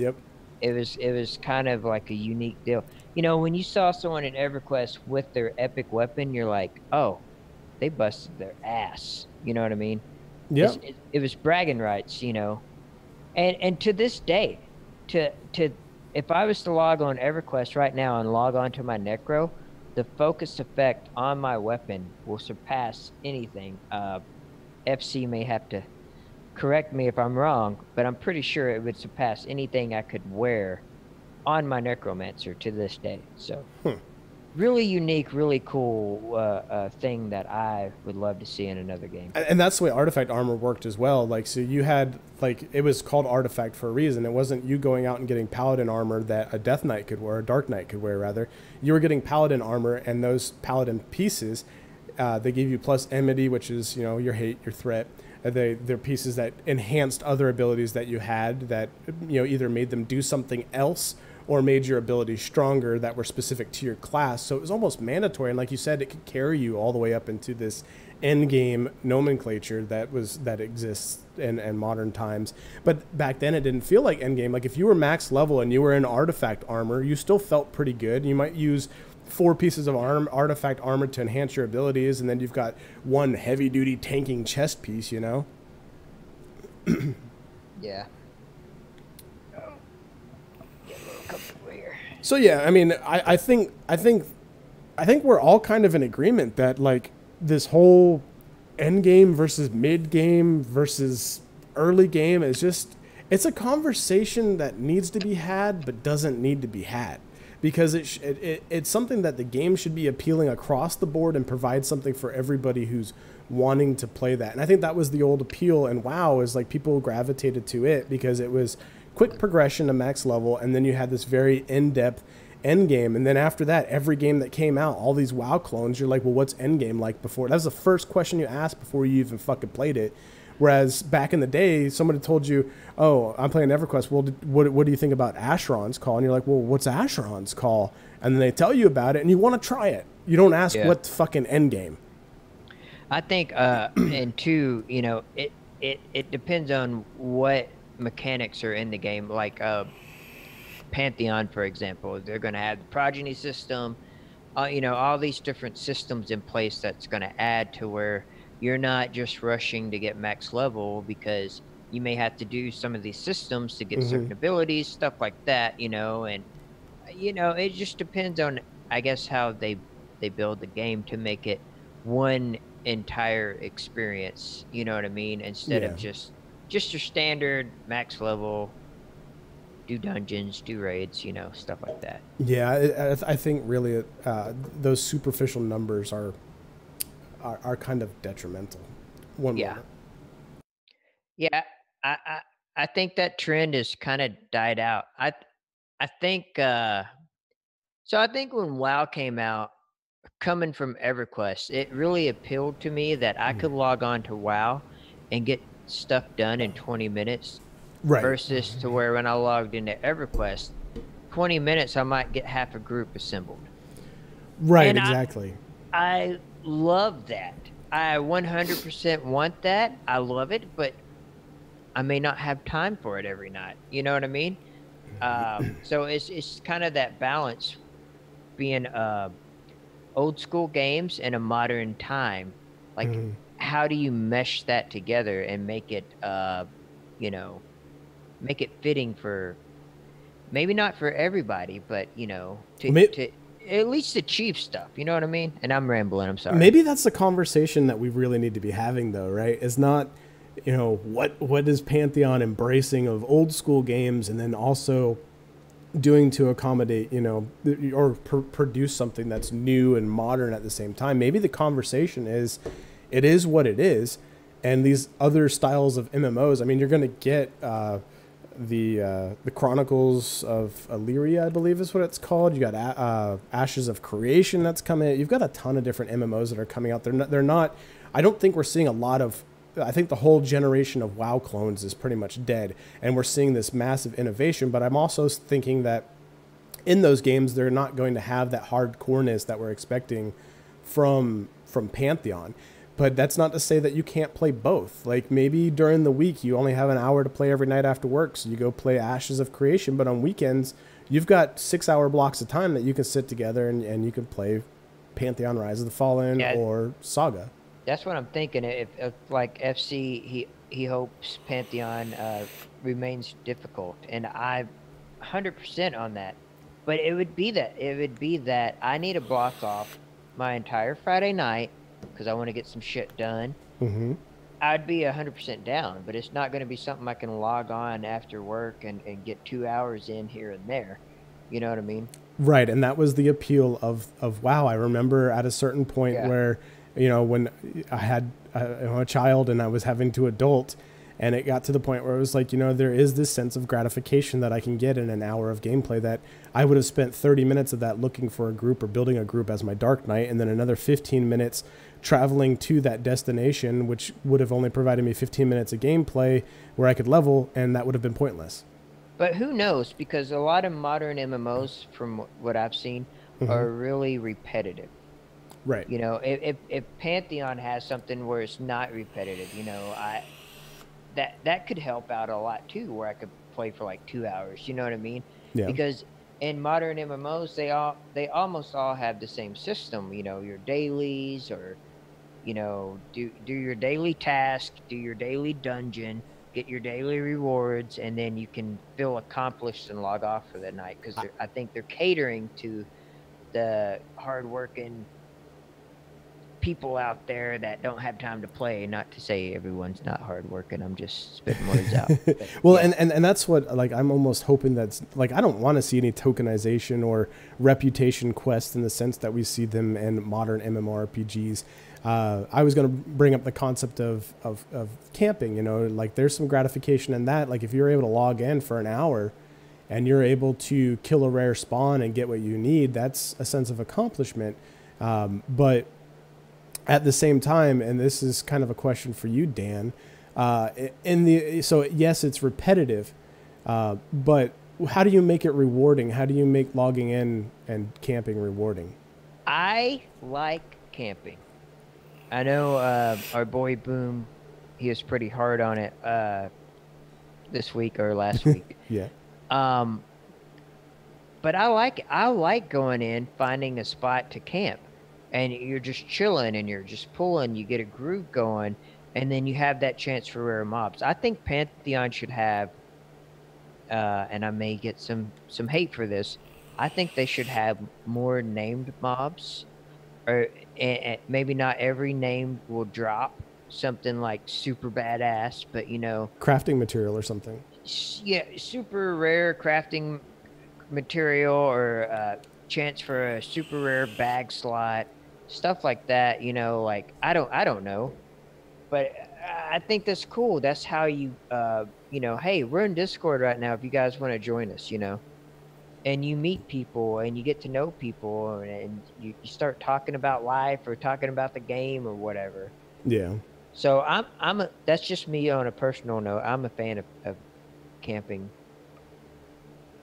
it was kind of like a unique deal. You know, when you saw someone in EverQuest with their epic weapon, you're like, oh, they busted their ass. You know what I mean? Yeah. It was bragging rights, you know. And to this day, if I was to log on EverQuest right now and log on to my Necro, the focus effect on my weapon will surpass anything. FC may have to correct me if I'm wrong, but I'm pretty sure it would surpass anything I could wear on my Necromancer to this day. So, really unique, really cool thing that I would love to see in another game. And that's the way artifact armor worked as well. Like, so you had, like, it was called artifact for a reason. It wasn't you going out and getting paladin armor that a Death Knight could wear, a Dark Knight could wear, rather. You were getting paladin armor, and those paladin pieces, they gave you plus enmity, which is, you know, your hate, your threat. They're pieces that enhanced other abilities that you had that, you know, either made them do something else or made your abilities stronger that were specific to your class. So it was almost mandatory. And like you said, it could carry you all the way up into this end game nomenclature that exists in modern times. But back then it didn't feel like end game. Like if you were max level and you were in artifact armor, you still felt pretty good. You might use 4 pieces of artifact armor to enhance your abilities, and then you've got 1 heavy duty tanking chest piece, you know? Yeah. Get a little comfortable here. So yeah, I mean, I think we're all kind of in agreement that like this whole end game versus mid game versus early game is just, it's a conversation that needs to be had but doesn't need to be had, because it's something that the game should be appealing across the board and provide something for everybody who's wanting to play that. And I think that was the old appeal, and WoW is like people gravitated to it because it was quick progression to max level, and then you had this very in-depth end game. And then after that, every game that came out, all these WoW clones, you're like, well, what's end game like before? That was the first question you asked before you even fucking played it. Whereas back in the day, somebody told you, oh, I'm playing EverQuest. Well, what do you think about Asheron's Call? And you're like, well, what's Asheron's Call? And then they tell you about it, and you want to try it. You don't ask what's fucking end game. I think, and two, you know, it depends on what mechanics are in the game. Like Pantheon, for example, they're going to have the progeny system, you know, all these different systems in place that's going to add to where you're not just rushing to get max level, because you may have to do some of these systems to get certain abilities, stuff like that, you know. And you know, it just depends on, I guess, how they build the game to make it one entire experience, you know what I mean, instead of just your standard max level, do dungeons, do raids, you know, stuff like that. Yeah, I think really those superficial numbers are kind of detrimental. Moment. Yeah, I think that trend has kind of died out. I think so. I think when WoW came out, coming from EverQuest, it really appealed to me that I could log on to WoW and get stuff done in 20 minutes, versus to where when I logged into EverQuest, 20 minutes I might get half a group assembled. Right, and exactly. I love that. I 100% want that. I love it, but I may not have time for it every night. You know what I mean? So it's kind of that balance, being old school games in a modern time. Like, how do you mesh that together and make it, you know, make it fitting for, maybe not for everybody, but, you know, to at least achieve stuff. You know what I mean? And I'm rambling. I'm sorry. Maybe that's the conversation that we really need to be having, though, right? Is not, you know, what is Pantheon embracing of old school games, and then also doing to accommodate, you know, or produce something that's new and modern at the same time. Maybe the conversation is, it is what it is, and these other styles of MMOs. I mean, you're going to get the Chronicles of Illyria, I believe is what it's called. You got Ashes of Creation that's coming. You've got a ton of different MMOs that are coming out. They're not. I don't think we're seeing a lot of. I think the whole generation of WoW clones is pretty much dead, and we're seeing this massive innovation. But I'm also thinking that in those games, they're not going to have that hardcoreness that we're expecting from Pantheon. But that's not to say that you can't play both. Like, maybe during the week, you only have an hour to play every night after work, so you go play Ashes of Creation. But on weekends, you've got 6-hour blocks of time that you can sit together and you can play Pantheon Rise of the Fallen or Saga. That's what I'm thinking. If like FC, he hopes Pantheon remains difficult, and I 100% on that. But it would be that I need to block off my entire Friday night, because I want to get some shit done. I'd be 100% down, but it's not going to be something I can log on after work and get 2 hours in here and there. You know what I mean? Right, and that was the appeal of WoW. I remember at a certain point where, you know, when I had a child and I was having to adult, and it got to the point where it was like, you know, there is this sense of gratification that I can get in an hour of gameplay that I would have spent 30 minutes of that looking for a group or building a group as my Dark Knight, and then another 15 minutes traveling to that destination, which would have only provided me 15 minutes of gameplay where I could level, and that would have been pointless. But who knows? Because a lot of modern MMOs, from what I've seen, are really repetitive. Right. You know, if Pantheon has something where it's not repetitive, you know, that could help out a lot too, where I could play for like 2 hours. You know what I mean? Yeah. Because in modern MMOs, they almost all have the same system. You know, your dailies, or, you know, do your daily task, do your daily dungeon, get your daily rewards, and then you can feel accomplished and log off for the night. Because I think they're catering to the hardworking people out there that don't have time to play. Not to say everyone's not hardworking. I'm just spitting words out. But, well, yeah. and that's what, like, I'm almost hoping that's, like, I don't want to see any tokenization or reputation quests in the sense that we see them in modern MMORPGs. I was going to bring up the concept of camping, you know, like there's some gratification in that. Like if you're able to log in for an hour and you're able to kill a rare spawn and get what you need, that's a sense of accomplishment. But at the same time, and this is kind of a question for you, Dan, so yes, it's repetitive, but how do you make it rewarding? How do you make logging in and camping rewarding? I like camping. I know our boy Boom, he was pretty hard on it this week or last week. Yeah. But I like going in, finding a spot to camp, and you're just chilling and you're just pulling. You get a groove going, and then you have that chance for rare mobs. I think Pantheon should have, and I may get some hate for this, I think they should have more named mobs. Or and maybe not every name will drop something like super badass, but you know, crafting material or something. Yeah, super rare crafting material, or chance for a super rare bag slot, stuff like that. You know, like I don't know, but I think that's cool. That's how you you know, hey, we're in Discord right now if you guys want to join us, you know. And you meet people and you get to know people, and you start talking about life or talking about the game or whatever. Yeah. So that's just me on a personal note. I'm a fan of camping.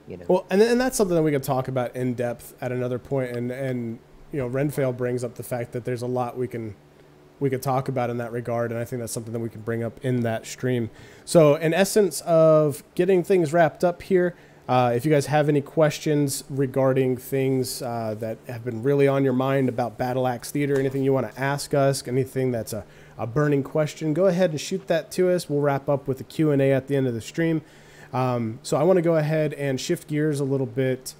You know. Well, and that's something that we could talk about in depth at another point. And you know, Renfail brings up the fact that there's a lot we could talk about in that regard, and I think that's something that we can bring up in that stream. So, in essence of getting things wrapped up here. If you guys have any questions regarding things that have been really on your mind about BattleAxTheater, anything you want to ask us, anything that's a burning question, go ahead and shoot that to us. We'll wrap up with a Q&A at the end of the stream. So I want to go ahead and shift gears a little bit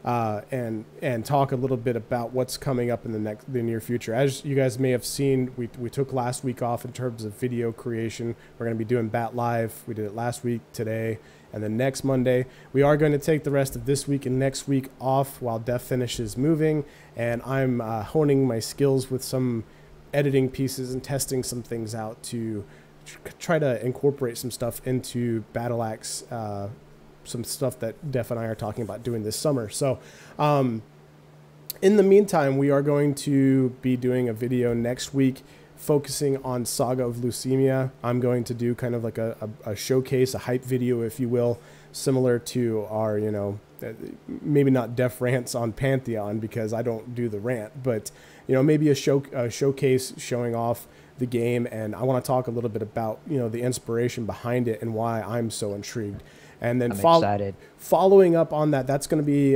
and talk a little bit about what's coming up in the near future. As you guys may have seen, we took last week off in terms of video creation. We're going to be doing Bat Live. We did it last week, today, and then next Monday. We are going to take the rest of this week and next week off while Death Finish is moving, and I'm honing my skills with some editing pieces and testing some things out to try to incorporate some stuff into Battle Axe, some stuff that Def and I are talking about doing this summer. So in the meantime, we are going to be doing a video next week focusing on Saga of Lucima. I'm going to do kind of like a showcase, a hype video, if you will, similar to our, you know, maybe not Def rants on Pantheon because I don't do the rant, but, you know, maybe a showcase showing off the game. And I want to talk a little bit about, you know, the inspiration behind it and why I'm so intrigued. And then following up on that, that's going to be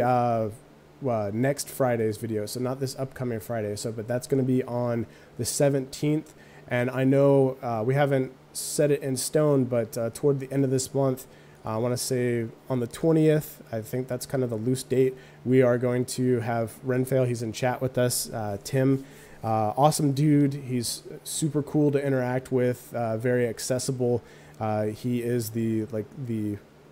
next Friday's video. So not this upcoming Friday. But that's going to be on the 17th. And I know we haven't set it in stone, but toward the end of this month, I want to say on the 20th, I think that's kind of the loose date, we are going to have Renfail. He's in chat with us. Tim Awesome dude. He's super cool to interact with, very accessible. He is the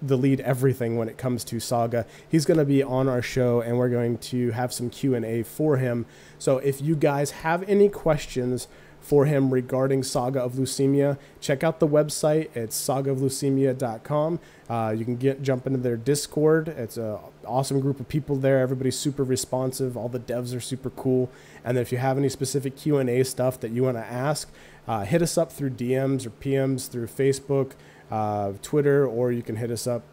lead everything when it comes to Saga. He's going to be on our show, and we're going to have some Q&A for him. So if you guys have any questions for him regarding Saga of Lucima, check out the website. It's sagaoflucimia.com. You can jump into their Discord. It's an awesome group of people there. Everybody's super responsive. All the devs are super cool. And then if you have any specific Q&A stuff that you want to ask, hit us up through DMs or PMs through Facebook, Twitter, or you can hit us up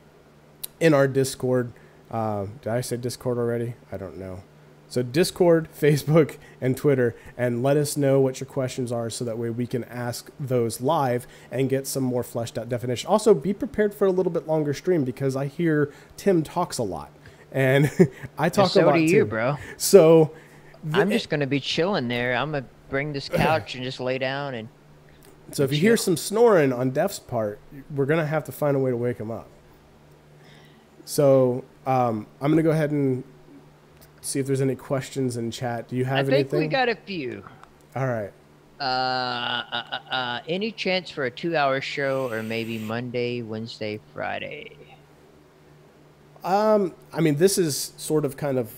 in our Discord. Did I say Discord already? I don't know. So Discord, Facebook, and Twitter, and let us know what your questions are so that way we can ask those live and get some more fleshed out definition. Also, be prepared for a little bit longer stream because I hear Tim talks a lot, and I talk a lot too. So do you, bro. So I'm just going to be chilling there. I'm going to bring this couch and just lay down and so if you hear some snoring on Def's part, we're going to have to find a way to wake him up. So I'm going to go ahead and see if there's any questions in chat. Do you have anything? I think we got a few. All right. Any chance for a 2-hour show or maybe Monday, Wednesday, Friday? I mean, this is sort of kind of,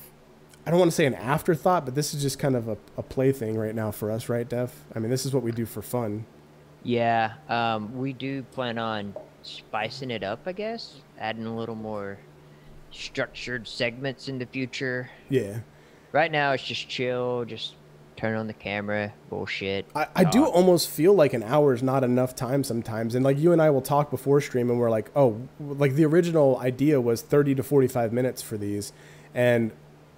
I don't want to say an afterthought, but this is just kind of a play thing right now for us, right, Def? I mean, this is what we do for fun. Yeah, we do plan on spicing it up, I guess, adding a little more structured segments in the future. Yeah. Right now it's just chill, just turn on the camera, bullshit. I do almost feel like an hour is not enough time sometimes. And like you and I will talk before stream and we're like, oh, like the original idea was 30 to 45 minutes for these. And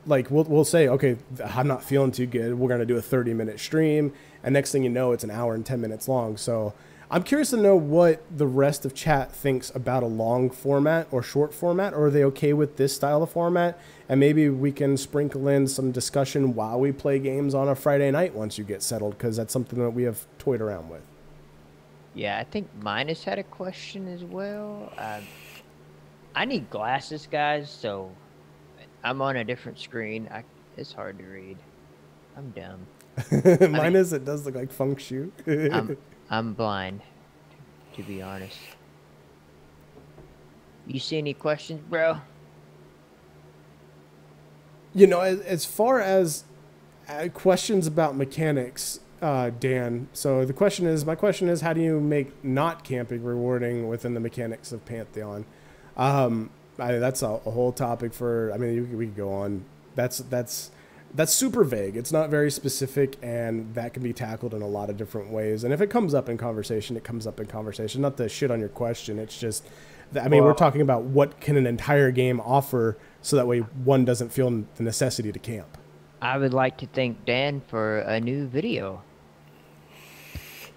like we'll say, okay, I'm not feeling too good. We're going to do a 30-minute stream. And next thing you know, it's an hour and 10 minutes long. So I'm curious to know what the rest of chat thinks about a long format or short format, or are they okay with this style of format? And maybe we can sprinkle in some discussion while we play games on a Friday night once you get settled, because that's something that we have toyed around with. Yeah, I think Minus had a question as well. I need glasses, guys, so I'm on a different screen. It's hard to read. I'm dumb. Minus, it does look like Feng Shui. I'm blind, to be honest. You see any questions, bro? You know, as far as questions about mechanics, Dan, so my question is, how do you make not camping rewarding within the mechanics of Pantheon? That's a whole topic for, I mean, we could go on. That's super vague. It's not very specific, and that can be tackled in a lot of different ways. And if it comes up in conversation, it comes up in conversation. Not to shit on your question. It's just, we're talking about what can an entire game offer so that way one doesn't feel the necessity to camp. I would like to thank Dan for a new video.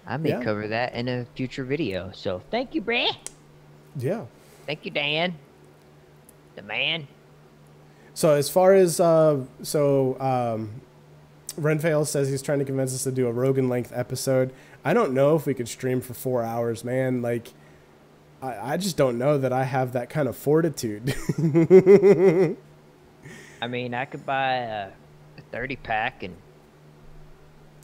I may cover that in a future video. So thank you, Brad. Yeah. Thank you, Dan. The man. So as far as, Renfail says he's trying to convince us to do a Rogan-length episode. I don't know if we could stream for 4 hours, man. Like, I just don't know that I have that kind of fortitude. I mean, I could buy a 30-pack and...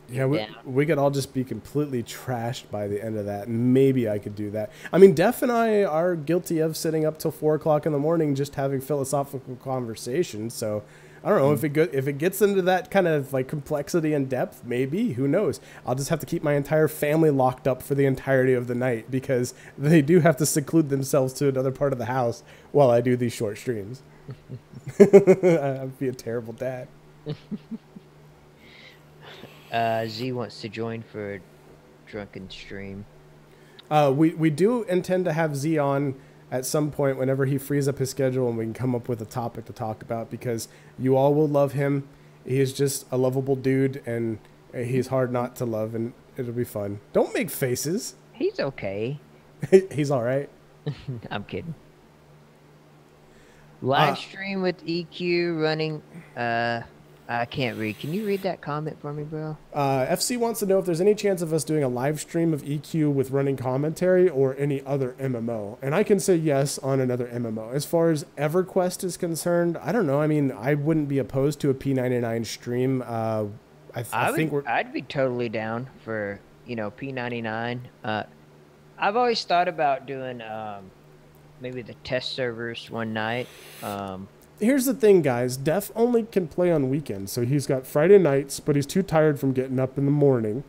Yeah, we could all just be completely trashed by the end of that. Maybe I could do that. I mean, Def and I are guilty of sitting up till 4 o'clock in the morning just having philosophical conversations. So I don't know if it gets into that kind of like complexity and depth. Maybe, who knows? I'll just have to keep my entire family locked up for the entirety of the night because they do have to seclude themselves to another part of the house while I do these short streams. I'd be a terrible dad. Z wants to join for a drunken stream. We do intend to have Z on at some point whenever he frees up his schedule and we can come up with a topic to talk about because you all will love him. He is just a lovable dude and he's hard not to love and it'll be fun. Don't make faces. He's okay. He's all right. I'm kidding. Live stream with EQ running... I can't read. Can you read that comment for me, bro? FC wants to know if there's any chance of us doing a live stream of EQ with running commentary or any other MMO. And I can say yes on another MMO. As far as EverQuest is concerned, I don't know. I mean, I wouldn't be opposed to a P99 stream. I think I'd be totally down for, P99. I've always thought about doing maybe the test servers one night. Here's the thing, guys. Def only can play on weekends, so he's got Friday nights, but he's too tired from getting up in the morning.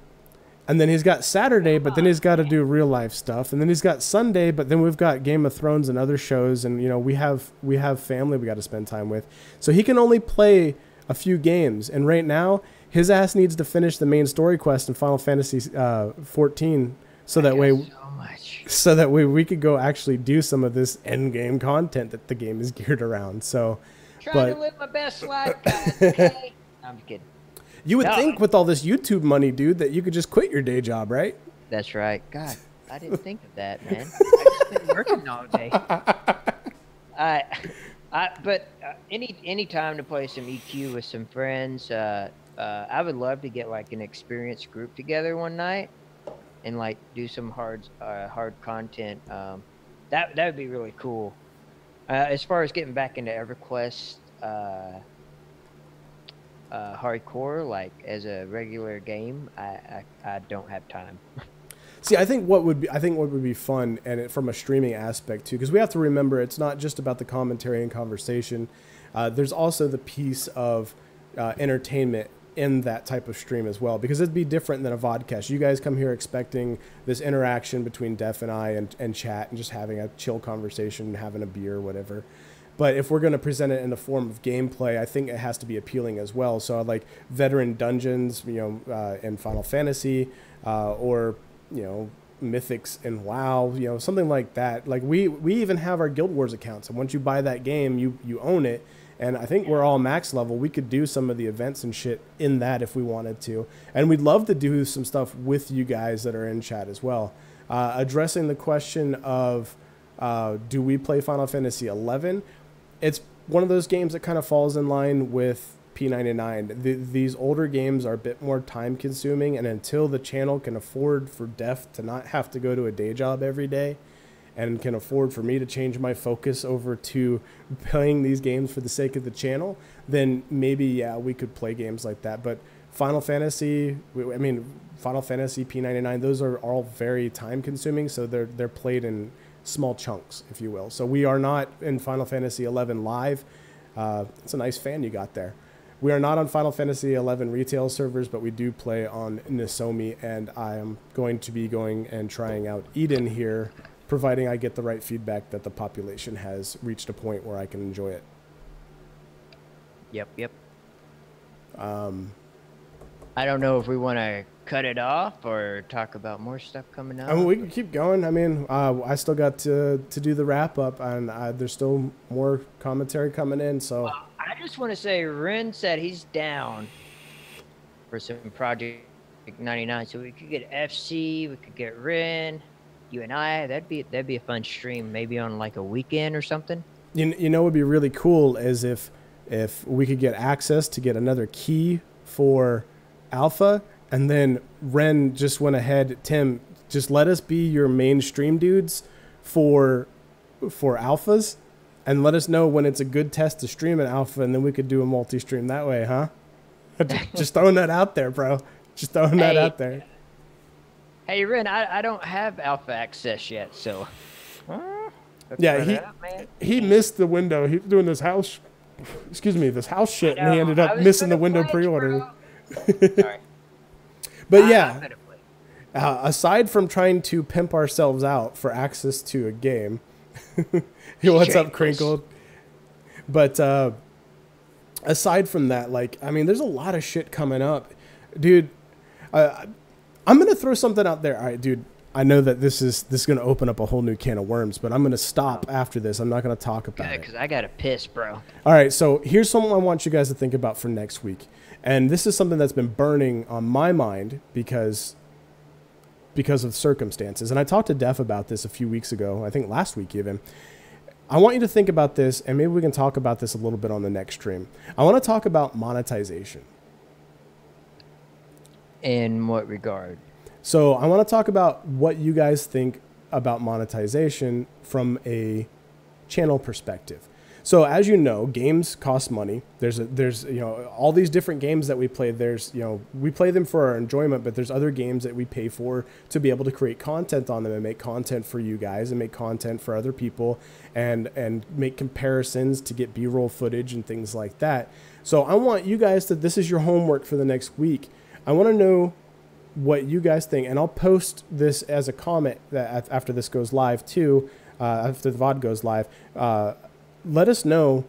And then he's got Saturday, but then he's got to do real life stuff. And then he's got Sunday, but then we've got Game of Thrones and other shows, and we have family we got to spend time with. So he can only play a few games. And right now, his ass needs to finish the main story quest in Final Fantasy 14, so that way we could go actually do some of this end game content that the game is geared around. So, trying to live my best life, guys. Okay? I'm just kidding. You would think with all this YouTube money, dude, that you could just quit your day job, right? That's right. God, I didn't think of that, man. I just been working all day. But any time to play some EQ with some friends, I would love to get like an experienced group together one night and like do some hard content. That would be really cool. As far as getting back into EverQuest, hardcore, like as a regular game, I don't have time. See, I think what would be fun, and from a streaming aspect too, because we have to remember it's not just about the commentary and conversation. There's also the piece of entertainment in that type of stream as well, because it'd be different than a vodcast. You guys come here expecting this interaction between Def and I and chat and just having a chill conversation, having a beer, whatever. But if we're going to present it in the form of gameplay, I think it has to be appealing as well. So like veteran dungeons, in Final Fantasy, or Mythics in WoW, something like that. Like we even have our Guild Wars accounts, and once you buy that game, you own it. And I think we're all max level. We could do some of the events and shit in that if we wanted to. And we'd love to do some stuff with you guys that are in chat as well. Addressing the question of do we play Final Fantasy 11? It's one of those games that kind of falls in line with P99. These older games are a bit more time consuming, and until the channel can afford for Def to not have to go to a day job every day, and can afford for me to change my focus over to playing these games for the sake of the channel, then maybe, we could play games like that. But Final Fantasy P99, those are all very time consuming, so they're played in small chunks, if you will. So we are not in Final Fantasy 11 live. It's a nice fan you got there. We are not on Final Fantasy 11 retail servers, but we do play on Nozomi, and I am going to be going and trying out Eden here, providing I get the right feedback that the population has reached a point where I can enjoy it. Yep. I don't know if we want to cut it off or talk about more stuff coming up. I mean, we can keep going. I mean, I still got to do the wrap up, and there's still more commentary coming in. So I just want to say, Ren said he's down for some Project 99. So we could get FC, we could get Ren, you and I. That'd be a fun stream, maybe on like a weekend or something. You know, what would be really cool is if we could get access to get another key for Alpha, and then Ren just went ahead. Tim, just let us be your mainstream dudes for alphas, and let us know when it's a good test to stream an alpha, and then we could do a multi-stream that way, huh? Just throwing that out there, bro. Just throwing that out there. Hey, Ren, I don't have alpha access yet, so. Yeah, he missed the window. He was doing this house shit, and he ended up missing the window pre-order. But yeah, aside from trying to pimp ourselves out for access to a game, what's up, Crinkled? But aside from that, like, I mean, there's a lot of shit coming up, dude. I'm gonna throw something out there. All right, dude. I know that this is going to open up a whole new can of worms, but I'm going to stop after this. I'm not going to talk about it. Because I got to piss, bro. All right, so here's something I want you guys to think about for next week. And this is something that's been burning on my mind because of circumstances. And I talked to Def about this a few weeks ago, I think last week even. I want you to think about this, and maybe we can talk about this a little bit on the next stream. I want to talk about monetization. In what regard? So I want to talk about what you guys think about monetization from a channel perspective. So as you know, games cost money. There's you know, all these different games that we play. There's, you know, we play them for our enjoyment, but there's other games that we pay for to be able to create content on them and make content for you guys and make content for other people and make comparisons to get B-roll footage and things like that. So I want you guys to, this is your homework for the next week. I want to know what you guys think, and I'll post this as a comment that after this goes live too, after the VOD goes live. Let us know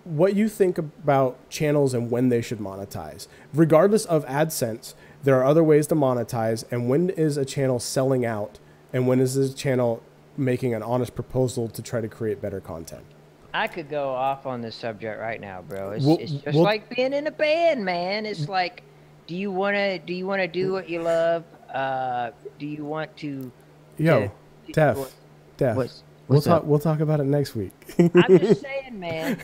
what you think about channels and when they should monetize. Regardless of AdSense, there are other ways to monetize, and when is a channel selling out, and when is a channel making an honest proposal to try to create better content. I could go off on this subject right now, bro. It's just like being in a band, man. It's like, do you wanna do what you love? Do you want to? Yo, Tef. We'll talk about it next week. I'm just saying, man.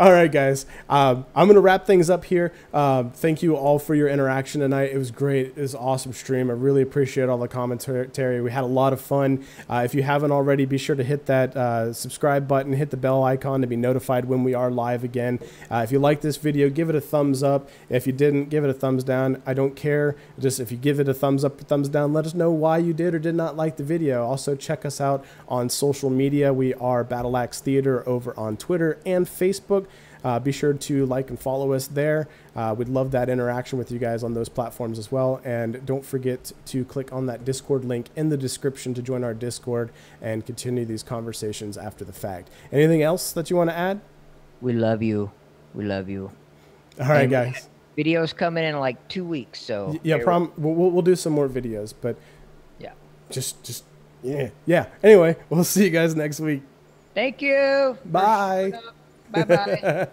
All right, guys. I'm going to wrap things up here. Thank you all for your interaction tonight. It was great. It was an awesome stream. I really appreciate all the commentary. We had a lot of fun. If you haven't already, be sure to hit that subscribe button, hit the bell icon to be notified when we are live again. If you like this video, give it a thumbs up. If you didn't, give it a thumbs down. I don't care. Just if you give it a thumbs up or thumbs down, let us know why you did or did not like the video. Also, check us out on social media. We are BattleAxTheater over on Twitter and Facebook. Be sure to like and follow us there. We'd love that interaction with you guys on those platforms as well. And don't forget to click on that Discord link in the description to join our Discord and continue these conversations after the fact. Anything else that you want to add? We love you. We love you. All right, guys. Videos coming in like 2 weeks, so yeah, we'll do some more videos, but yeah, just yeah. Anyway, we'll see you guys next week. Thank you. Bye. Bye-bye.